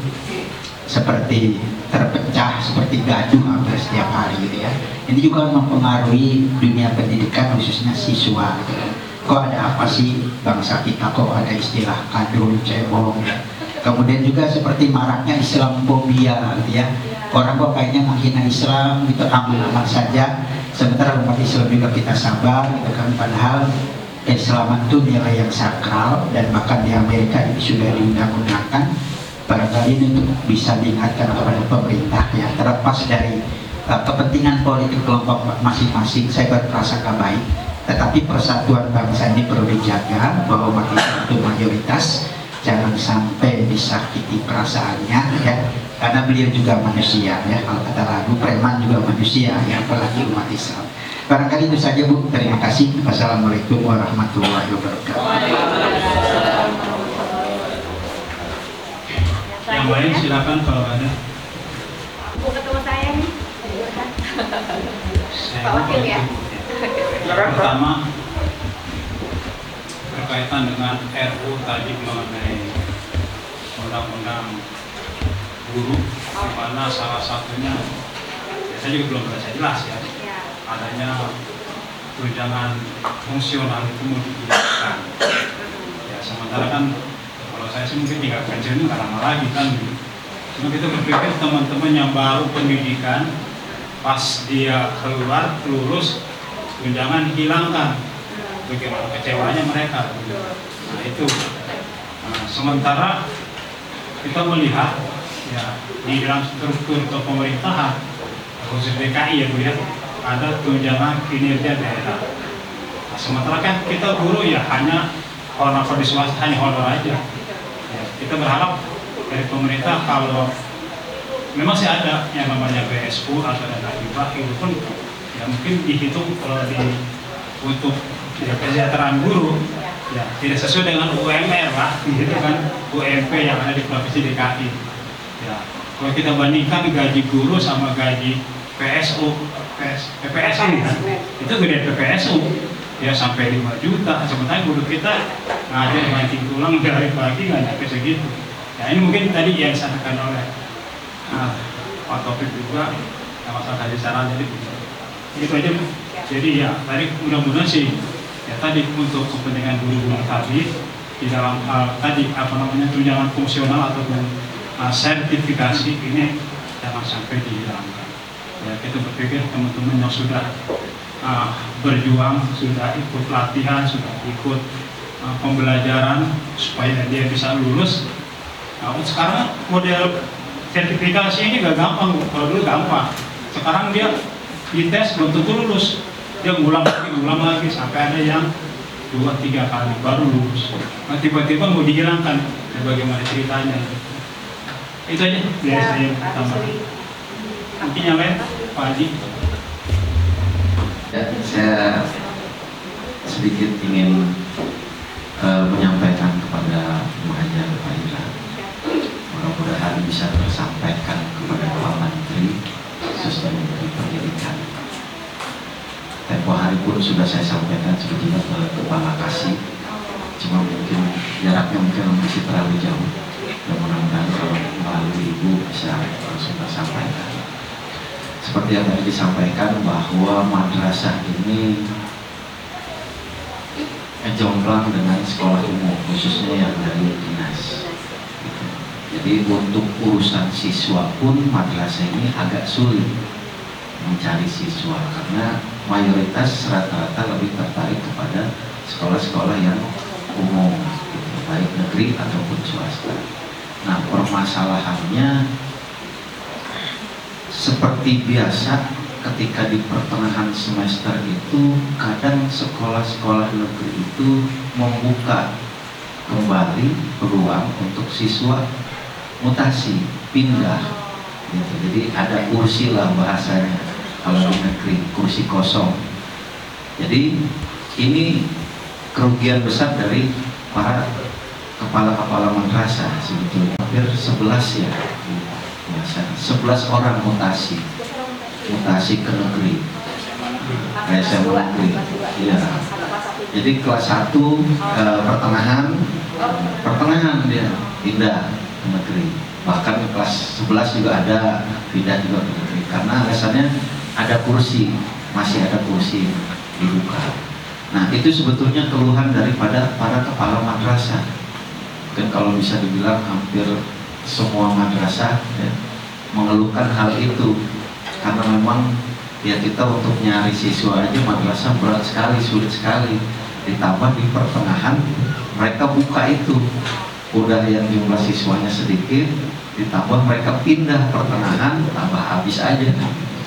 seperti terpecah, seperti gaduh hampir setiap hari gitu ya. Ini juga mempengaruhi dunia pendidikan khususnya siswa gitu ya. Kok ada apa sih bangsa kita, kok ada istilah kadrun, cebong ya. Kemudian juga seperti maraknya Islamophobia gitu ya. Orang kok kayaknya menghina Islam gitu, aman-aman saja, sementara umat Islam juga kita sabar gitu kan, padahal Islam itu nilai yang sakral, dan bahkan di Amerika ini sudah diundang-undangkan. Barangkali ini untuk bisa diingatkan kepada pemerintah ya, terlepas dari kepentingan politik kelompok masing-masing, saya berprasangka baik, tetapi persatuan bangsa ini perlu dijaga, bahwa umat Islam itu mayoritas, jangan sampai disakiti perasaannya ya, karena beliau juga manusia ya, kalau kata lagu preman juga manusia ya, apalagi umat Islam. Barangkali itu saja Bu, terima kasih. Wassalamualaikum warahmatullahi wabarakatuh. Yang lain silakan kalau ada. Bu ketemu saya nih. Saya Pak Wakil ya. Pertama berkaitan dengan RU tadi mengenai undang-undang guru, di mana salah satunya saya juga belum bisa jelas ya, adanya tunjangan fungsional itu mau digunakan ya, sementara kan kalau saya sih mungkin tinggal pensiun nggak lama lagi kan. Cuma kita berpikir teman-teman yang baru pendidikan, pas dia keluar lulus tunjangan dihilangkan, bagaimana kecewanya mereka. Nah itu sementara kita melihat ya di dalam struktur kepemerintahan khusus DKI ya Bu ya, ada tunjangan kinerja daerah. Nah, sementara kan kita guru ya hanya honor di swasta, hanya honor aja ya, kita berharap dari pemerintah kalau memang sih ada yang namanya BSU atau dana hibah, itu pun ya mungkin dihitung kalau di untuk kesejahteraan guru ya tidak sesuai dengan UMR lah, gitu kan, UMP yang ada di Provinsi DKI. Ya, kalau kita bandingkan gaji guru sama gaji PSU, PPSU kan, itu gede PPSU, ya sampai 5 juta. Sementara guru kita ngajar mancing tulang dari pagi nggak nyampe segitu. Ya ini mungkin tadi yang disampaikan oleh Pak Taufik juga, masalah tadi saran, jadi itu aja. Jadi ya tadi mudah-mudahan sih ya tadi untuk kepentingan guru-guru tadi di dalam tadi tunjangan fungsional ataupun sertifikasi ini jangan sampai dihilangkan. Ya kita berpikir teman-teman yang sudah berjuang, sudah ikut latihan, sudah ikut pembelajaran supaya dia bisa lulus. Nah, sekarang model sertifikasi ini gak gampang, kalau dulu gampang. Sekarang dia dites belum tentu lulus, dia ngulang lagi sampai ada yang 2-3 kali baru lulus. Nah, tiba-tiba mau dihilangkan, ya, bagaimana ceritanya? Itu aja dari saya pertama. Mungkin yang lain, Pak Haji. Ya, saya sedikit ingin menyampaikan kepada pengajar Pak Ira. Mudah-mudahan bisa tersampaikan kepada Pak Menteri, khususnya Menteri Pendidikan. Tempo hari pun sudah saya sampaikan sebetulnya ke Kepala Kasih, cuma mungkin jaraknya masih terlalu jauh. Dan mudah-mudahan kalau melalui Ibu bisa langsung tersampaikan. Seperti yang tadi disampaikan bahwa madrasah ini jomplang dengan sekolah umum, khususnya yang dari dinas. Jadi untuk urusan siswa pun madrasah ini agak sulit mencari siswa karena mayoritas rata-rata lebih tertarik kepada sekolah-sekolah yang umum, gitu, baik negeri ataupun swasta. Nah, permasalahannya seperti biasa ketika di pertengahan semester itu kadang sekolah-sekolah negeri itu membuka kembali peluang untuk siswa mutasi, pindah gitu. Jadi ada kursi lah bahasanya kalau di negeri, kursi kosong. Jadi ini kerugian besar dari para kepala-kepala madrasah sebetulnya. Hampir 11 ya, 11 orang mutasi ke negeri, SMA negeri. Ya. Jadi kelas 1 pertengahan dia pindah ke negeri. Bahkan kelas 11 juga ada pindah juga ke negeri karena alasannya ada kursi, masih ada kursi dibuka. Nah, itu sebetulnya keluhan daripada para kepala madrasah. Dan kalau bisa dibilang hampir semua madrasah ya, mengeluhkan hal itu karena memang ya kita untuk nyari siswa aja madrasah berat sekali, sulit sekali, ditambah di pertengahan mereka buka itu udah yang jumlah siswanya sedikit, ditambah mereka pindah pertengahan, tambah habis aja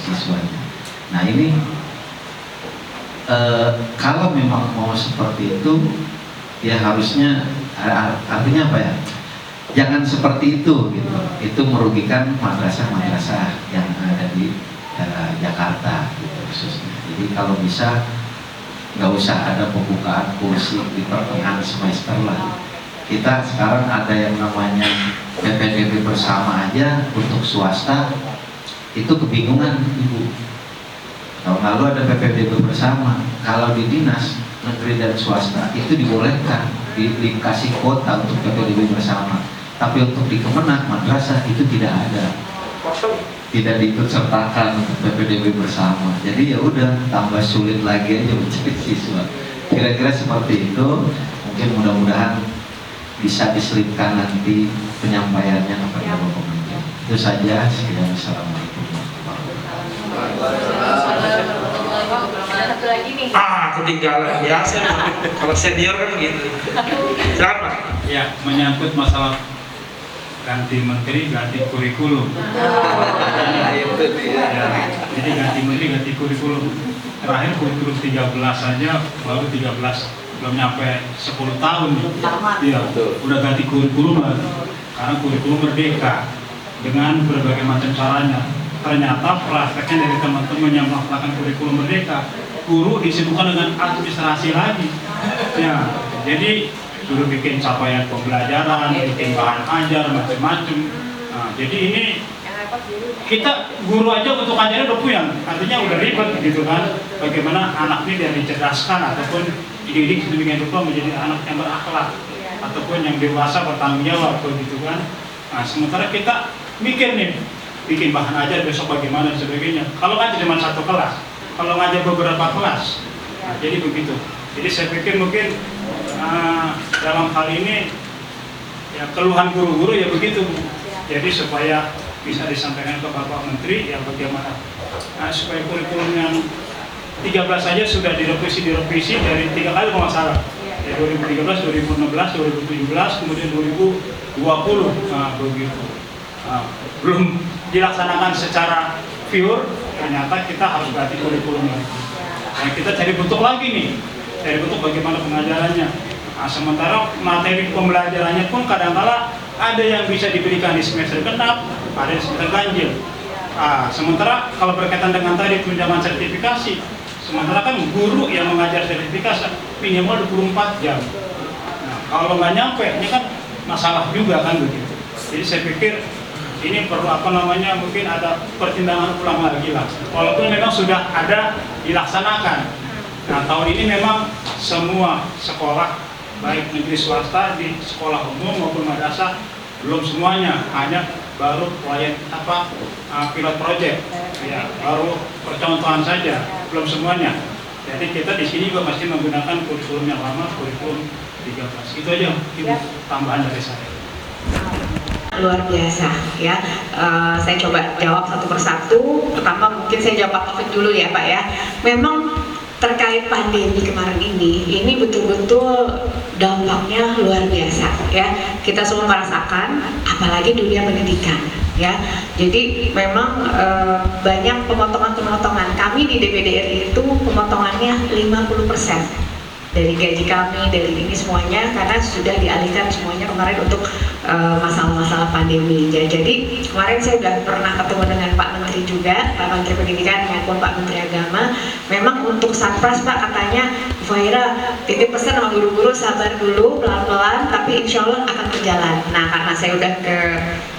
siswanya. Nah ini kalau memang mau seperti itu ya harusnya artinya apa ya, jangan seperti itu gitu. Itu merugikan madrasah-madrasah yang ada di Jakarta gitu, khususnya. Jadi kalau bisa nggak usah ada pembukaan kursi di pertengahan semester lah. Kita sekarang ada yang namanya PPDB bersama aja untuk swasta itu kebingungan Ibu. Tahun lalu ada PPDB bersama, kalau di dinas negeri dan swasta itu dibolehkan dikasih kuota untuk PPDB bersama, tapi untuk di Kemenak madrasah itu tidak ada, tidak diikutsertakan untuk PPDB bersama. Jadi ya udah tambah sulit lagi aja mencari siswa. Kira-kira seperti itu. Mungkin mudah-mudahan bisa diselipkan nanti penyampaiannya kepada Bapak Menteri. Itu saja. Sekian. Assalamualaikum warahmatullahi wabarakatuh. Ketinggalan biasa kalau senior kan gitu. Silakan Pak. Ya, menyangkut masalah ganti menteri, ganti kurikulum. Ya, jadi ganti menteri, ganti kurikulum. Terakhir kurikulum 13 saja, baru 13, belum nyampe 10 tahun. Iya, udah ganti kurikulum lagi. Karena kurikulum merdeka dengan berbagai macam caranya. Ternyata prakteknya dari teman-teman yang melaksanakan kurikulum merdeka, guru disibukkan dengan administrasi lagi. Ya, Jadi guru bikin capaian pembelajaran, bikin bahan ajar, macam-macam. Nah, jadi ini kita guru aja untuk ajarnya udah puyeng, artinya udah ribet gitu kan. Bagaimana anak ini dari dicerdaskan ataupun dididik sedemikian rupa menjadi anak yang berakhlak ataupun yang dewasa bertanggung jawab gitu kan. Nah, sementara kita mikir nih, bikin bahan ajar besok bagaimana dan sebagainya. Kalau ngajar cuma satu kelas, kalau ngajar beberapa kelas, nah, jadi begitu. Jadi saya pikir mungkin dalam hal ini ya keluhan guru-guru ya begitu Bu. Jadi supaya bisa disampaikan ke Bapak Menteri ya bagaimana supaya kurikulum yang 13 saja sudah direvisi dari 3 kali kalau nggak salah ya, 2013, 2016, 2017, kemudian 2020 begitu. Belum dilaksanakan secara pure, ternyata kita harus ganti kurikulum lagi. Nah, kita cari bentuk lagi nih, cari bentuk bagaimana pengajarannya. Nah, sementara materi pembelajarannya pun kadang-kala ada yang bisa diberikan di semester genap, ada di semester ganjil. Sementara kalau berkaitan dengan tadi tunjangan sertifikasi, sementara kan guru yang mengajar sertifikasi minimal 24 jam. Nah, kalau nggak nyampe, ini kan masalah juga kan begitu. Jadi saya pikir ini perlu mungkin ada pertimbangan ulang lagi lah. Walaupun memang sudah ada dilaksanakan. Nah, tahun ini memang semua sekolah baik negeri swasta di sekolah umum maupun madrasah belum semuanya, hanya baru proyek pilot project ya, baru percontohan saja, belum semuanya. Jadi kita di sini juga masih menggunakan kurikulum yang lama, kurikulum 13. Itu aja Ibu tambahan dari saya. Luar biasa ya. Saya coba jawab satu persatu. Pertama mungkin saya jawab Pak Taufik dulu ya Pak ya. Memang terkait pandemi kemarin ini betul-betul dampaknya luar biasa ya. Kita semua merasakan, apalagi dunia pendidikan ya. Jadi memang banyak pemotongan-pemotongan. Kami di DPD RI itu pemotongannya 50% dari gaji kami, dari ini semuanya, karena sudah dialihkan semuanya kemarin untuk masalah-masalah pandemi. Jadi kemarin saya sudah pernah ketemu dengan Pak Menteri juga, Pak Menteri Pendidikan maupun Pak Menteri Agama. Memang untuk Satpras Pak katanya, Faira titip pesan sama guru-guru sabar dulu, pelan-pelan, tapi insya Allah akan berjalan. Nah, karena saya udah ke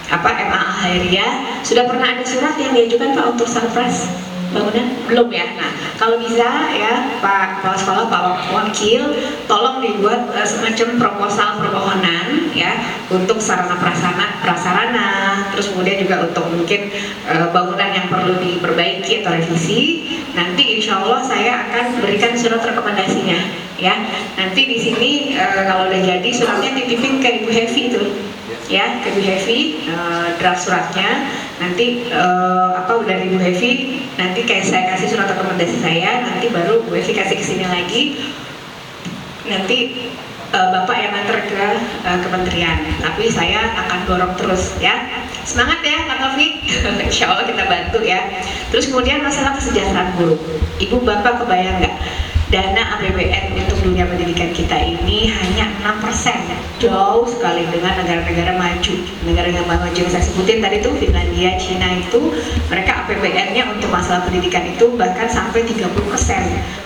MA Khairiyah, sudah pernah ada surat yang diajukan Pak untuk Satpras bangunan? Belum ya? Nah, kalau bisa ya Pak Kepala Sekolah, Pak Wakil, tolong dibuat semacam proposal permohonan ya untuk sarana prasarana, terus kemudian juga untuk mungkin bangunan yang perlu diperbaiki atau revisi. Nanti insya Allah saya akan berikan surat rekomendasinya ya. Nanti di sini kalau udah jadi suratnya dititipin ke Ibu Hevi itu ya, ke Ibu Hevi draft suratnya. Nanti dari Ibu Hevi nanti kayak saya kasih surat rekomendasi saya, nanti baru Bu Hevi kasih ke sini lagi, nanti Bapak yang antar ke kementerian, tapi saya akan dorong terus ya. Semangat ya Pak Taufik. Insya Allah kita bantu ya. Terus kemudian masalah kesejahteraan guru, Ibu Bapak kebayang nggak? Dana APBN untuk dunia pendidikan kita ini hanya 6%, jauh sekali dengan negara-negara maju. Negara-negara maju yang saya sebutin tadi tuh, Finlandia, Cina itu, mereka APBN-nya untuk masalah pendidikan itu bahkan sampai 30%.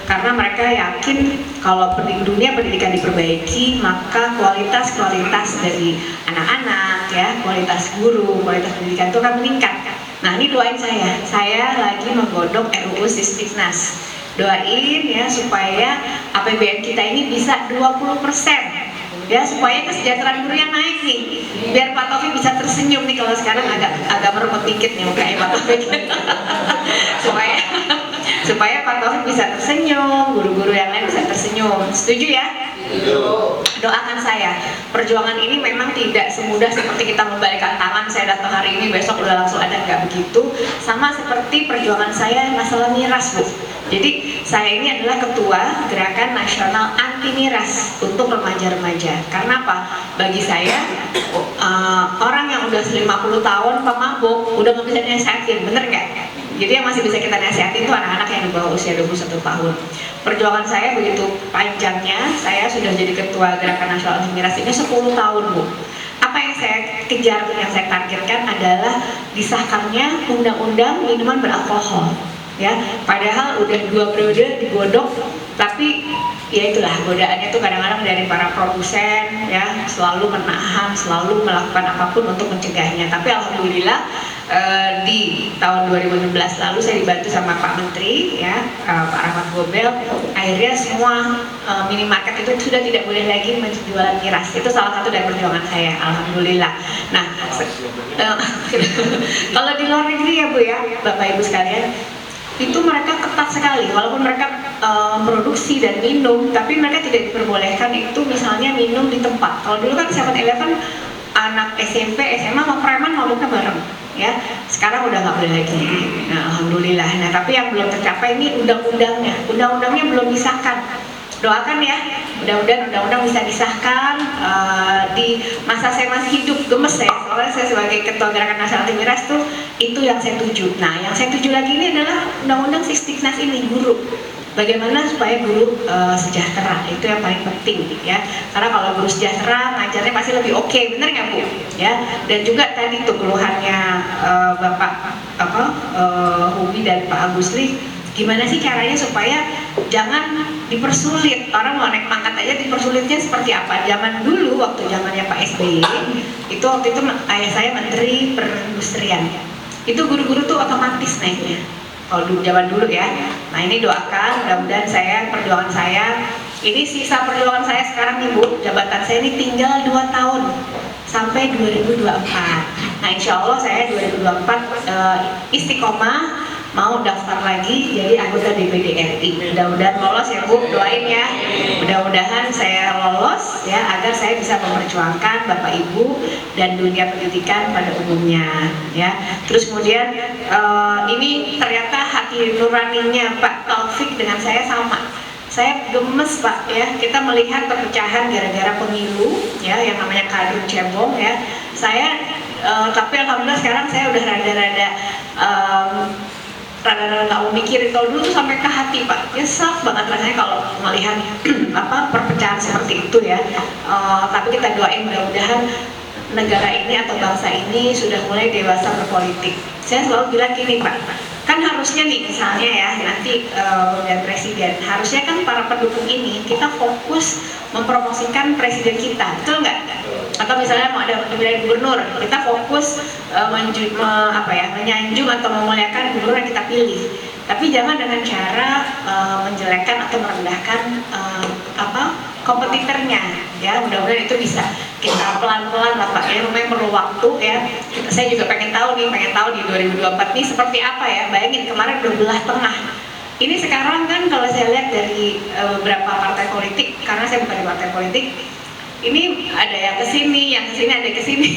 Karena mereka yakin kalau dunia pendidikan diperbaiki, maka kualitas dari anak-anak, ya, kualitas guru, kualitas pendidikan itu akan meningkat. Nah, ini doain saya lagi menggodok RUU Sisdiknas. Doain ya supaya APBN kita ini bisa 20%, ya, supaya kesejahteraan guru yang naik nih, biar Pak Taufik bisa tersenyum nih. Kalau sekarang agak meremut dikit nih mukanya Pak Taufik. supaya Pak Taufik bisa tersenyum, guru-guru yang lain bisa tersenyum. Setuju ya? Doakan saya. Perjuangan ini memang tidak semudah seperti kita membalikkan tangan, saya datang hari ini besok udah langsung ada, nggak begitu. Sama seperti perjuangan saya masalah miras, Bu. Jadi saya ini adalah ketua Gerakan Nasional Anti Miras untuk remaja-remaja. Karena apa? Bagi saya orang yang udah 50 tahun pemabuk udah nggak bisa nasihatin, bener nggak? Jadi yang masih bisa kita nasihatin itu anak-anak yang di bawah usia 21 tahun. Perjuangan saya begitu panjangnya, saya sudah jadi ketua Gerakan Nasional Anti Miras ini 10 tahun, Bu. Apa yang saya kejar, yang saya targetkan adalah disahkannya undang-undang minuman beralkohol. Ya, padahal udah 2 periode digodok Tapi ya itulah godaannya tuh kadang-kadang dari para produsen ya, selalu menahan, selalu melakukan apapun untuk mencegahnya. Tapi alhamdulillah di tahun 2016 lalu saya dibantu sama Pak Menteri ya, Pak Rahmat Gobel, akhirnya semua minimarket itu sudah tidak boleh lagi menjual miras. Itu salah satu dari perjuangan saya, alhamdulillah. Nah, kalau di luar negeri ya Bu ya, Bapak Ibu sekalian, itu mereka ketat sekali, walaupun mereka produksi dan minum, tapi mereka tidak diperbolehkan itu misalnya minum di tempat. Kalau dulu kan 7-Eleven anak SMP, SMA sama preman mabuknya bareng ya, sekarang udah nggak boleh lagi. Nah, alhamdulillah. Nah, tapi yang belum tercapai ini undang-undangnya belum disahkan. Doakan ya, mudah-mudahan undang-undang bisa disahkan di masa saya masih hidup. Gemes ya, soalnya saya sebagai ketua Gerakan Nasional Anti Miras tuh itu yang saya tuju. Nah, yang saya tuju lagi ini adalah undang-undang Sisdiknas ini, guru. Bagaimana supaya guru sejahtera, itu yang paling penting ya. Karena kalau guru sejahtera ngajarnya pasti lebih oke, bener nggak Bu? Ya. Dan juga tadi tuh keluhannya Bapak Hubi dan Pak Agusli, gimana sih caranya supaya jangan dipersulit, orang mau naik pangkat aja dipersulitnya seperti apa. Zaman dulu waktu zamannya Pak SBY itu, waktu itu ayah saya Menteri Perindustrian, itu guru-guru tuh otomatis naiknya kalau dulu, zaman dulu ya. Nah, ini doakan mudah-mudahan perjuangan saya ini, sisa perjuangan saya sekarang nih Bu, jabatan saya ini tinggal 2 tahun sampai 2024. Nah, insya Allah saya 2024 istiqomah mau daftar lagi jadi anggota DPD RI. Mudah-mudahan lolos ya Bu, doain ya. Mudah-mudahan saya lolos ya, agar saya bisa memperjuangkan Bapak Ibu dan dunia pendidikan pada umumnya ya. Terus kemudian ini ternyata hati nuraninya Pak Taufik dengan saya sama. Saya gemes Pak ya, kita melihat perpecahan gara-gara pemilu ya, yang namanya kadrun cebong ya. Saya tapi alhamdulillah sekarang saya udah rada-rada nggak mau mikirin. Kalau dulu tuh sampai ke hati Pak, nyesek banget rasanya kalau melihat perpecahan seperti itu ya. Tapi kita doain mudah-mudahan negara ini atau bangsa ini sudah mulai dewasa berpolitik. Saya selalu bilang gini Pak, kan harusnya nih misalnya ya nanti pemilihan presiden, harusnya kan para pendukung ini kita fokus mempromosikan presiden kita, betul nggak? Atau misalnya mau ada pemilihan gubernur, kita fokus menyanjung atau memuliakan gubernur yang kita pilih. Tapi jangan dengan cara menjelekkan atau merendahkan kompetitornya ya. Mudah-mudahan itu bisa kita pelan-pelan lah Pak ya, memang perlu waktu ya. Saya juga pengen tahu di 2024 ini seperti apa ya. Bayangin kemarin udah belah tengah, ini sekarang kan kalau saya lihat dari beberapa partai politik, karena saya bukan di partai politik, ini ada yang kesini, yang kesini, ada kesini.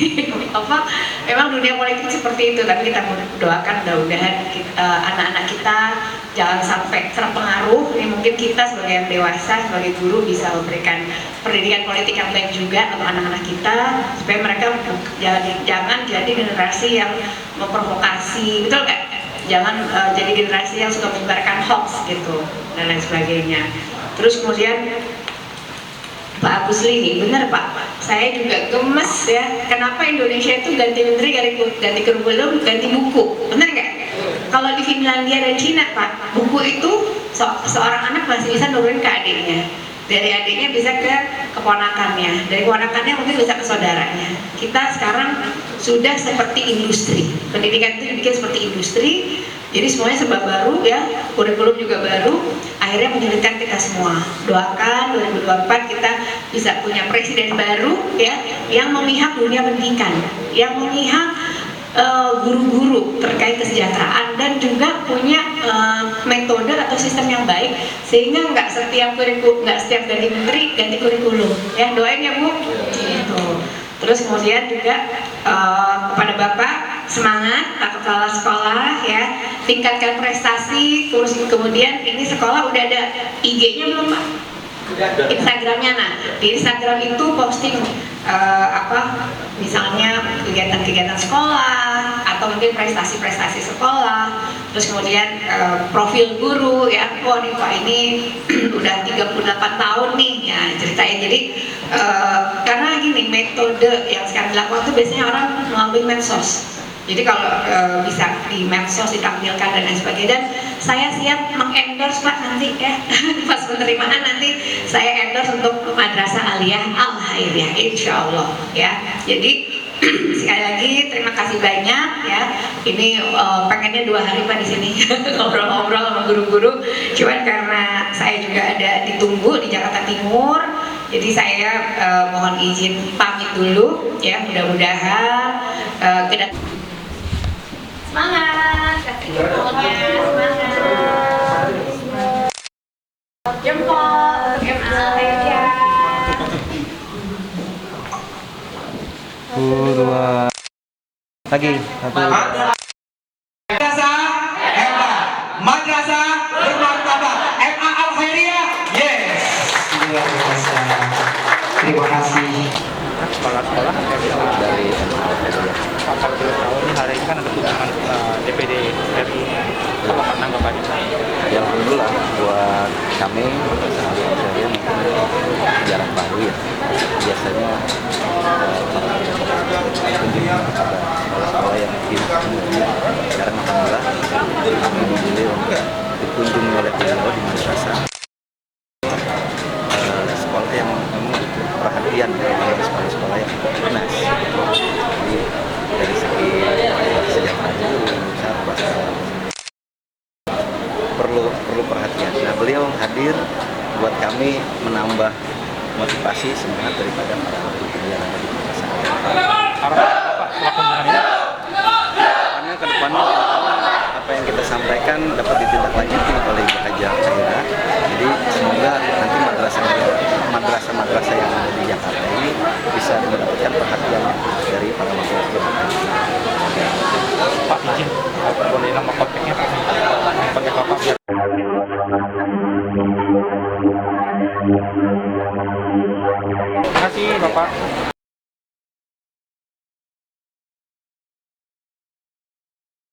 Memang dunia politik seperti itu. Tapi kita doakan mudah-mudahan anak-anak kita jangan sampai terpengaruh. Ini mungkin kita sebagai yang dewasa, sebagai guru bisa memberikan pendidikan politik yang baik juga untuk anak-anak kita, supaya mereka jangan jadi generasi yang memprovokasi, betul nggak? Jangan jadi generasi yang suka menyebarkan hoax gitu dan lain sebagainya. Terus kemudian Pak Agusli nih, bener Pak, saya juga gemes ya, kenapa Indonesia itu ganti menteri, ganti kurikulum, ganti buku, bener nggak? Kalau di Finlandia dan Cina Pak, buku itu seorang anak masih bisa nurunin ke adiknya, dari adiknya bisa ke keponakannya, dari keponakannya mungkin bisa ke saudaranya. Kita sekarang sudah seperti industri, pendidikan itu dibikin seperti industri. Jadi semuanya serba baru ya, kurikulum juga baru, akhirnya menyulitkan kita semua. Doakan 2024 kita bisa punya presiden baru ya, yang memihak dunia pendidikan, yang memihak guru-guru terkait kesejahteraan, dan juga punya metode atau sistem yang baik, sehingga nggak setiap ganti menteri ganti kurikulum ya. Doain ya Bu gitu. Terus kemudian juga kepada Bapak, semangat Pak Kepala Sekolah ya, tingkatkan prestasi. Terus kemudian ini sekolah udah ada IG-nya belum Pak? Instagramnya. Nah, di Instagram itu posting misalnya kegiatan-kegiatan sekolah atau mungkin prestasi-prestasi sekolah. Terus kemudian profil guru ya, oh nih Pak ini udah 38 tahun nih ya, ceritain. Jadi karena gini, metode yang sekarang dilakukan itu biasanya orang melalui medsos. Jadi kalau bisa di medsos ditampilkan dan lain sebagainya, dan saya siap mengendorse Pak nanti ya pas pas penerimaan nanti saya endorse untuk Madrasah Aliyah Al Khairiyah, insya Allah ya. Jadi sekali lagi terima kasih banyak ya. Ini pengennya 2 hari Pak di sini ngobrol-ngobrol sama guru-guru. Cuman karena saya juga ada ditunggu di Jakarta Timur, jadi saya mohon izin pamit dulu ya. Mudah-mudahan semangat, kasih jempolnya, semangat. Jempol untuk MA aja. 1, 2 lagi 1. Madrasah MA, Madrasah Bermartabat MA Al Khairiyah. Yes. Luar biasa. Terima kasih. Sekolah-sekolah dari Pak tahun ini hari ini kan ada kunjungan DPD RI. Apa tanggapannya? Ya alhamdulillah buat kami saya jarang baru ya. Biasanya kunjungan kepada sekolah-sekolah yang tidak umumnya. Sekarang alhamdulillah kami dipilih untuk dikunjungi oleh beliau di madrasah. Sekolah yang memang butuh perhatian dari sekolah-sekolah yang bernas. Jadi dari segi kesejahteraan perlu perhatian. Nah, beliau hadir buat kami menambah motivasi semangat daripada para guru yang ada di madrasah. Harapannya ke depannya apa yang kita sampaikan dapat ditindaklanjuti oleh Ibu Haji Al-Khairiyah. Jadi semoga nanti madrasah yang ada di Jakarta ini bisa mendapatkan perhatian dari para wakil haji. Pak izin, boleh nama kontaknya Pak? Pakai Bapak biar. Terima kasih Bapak.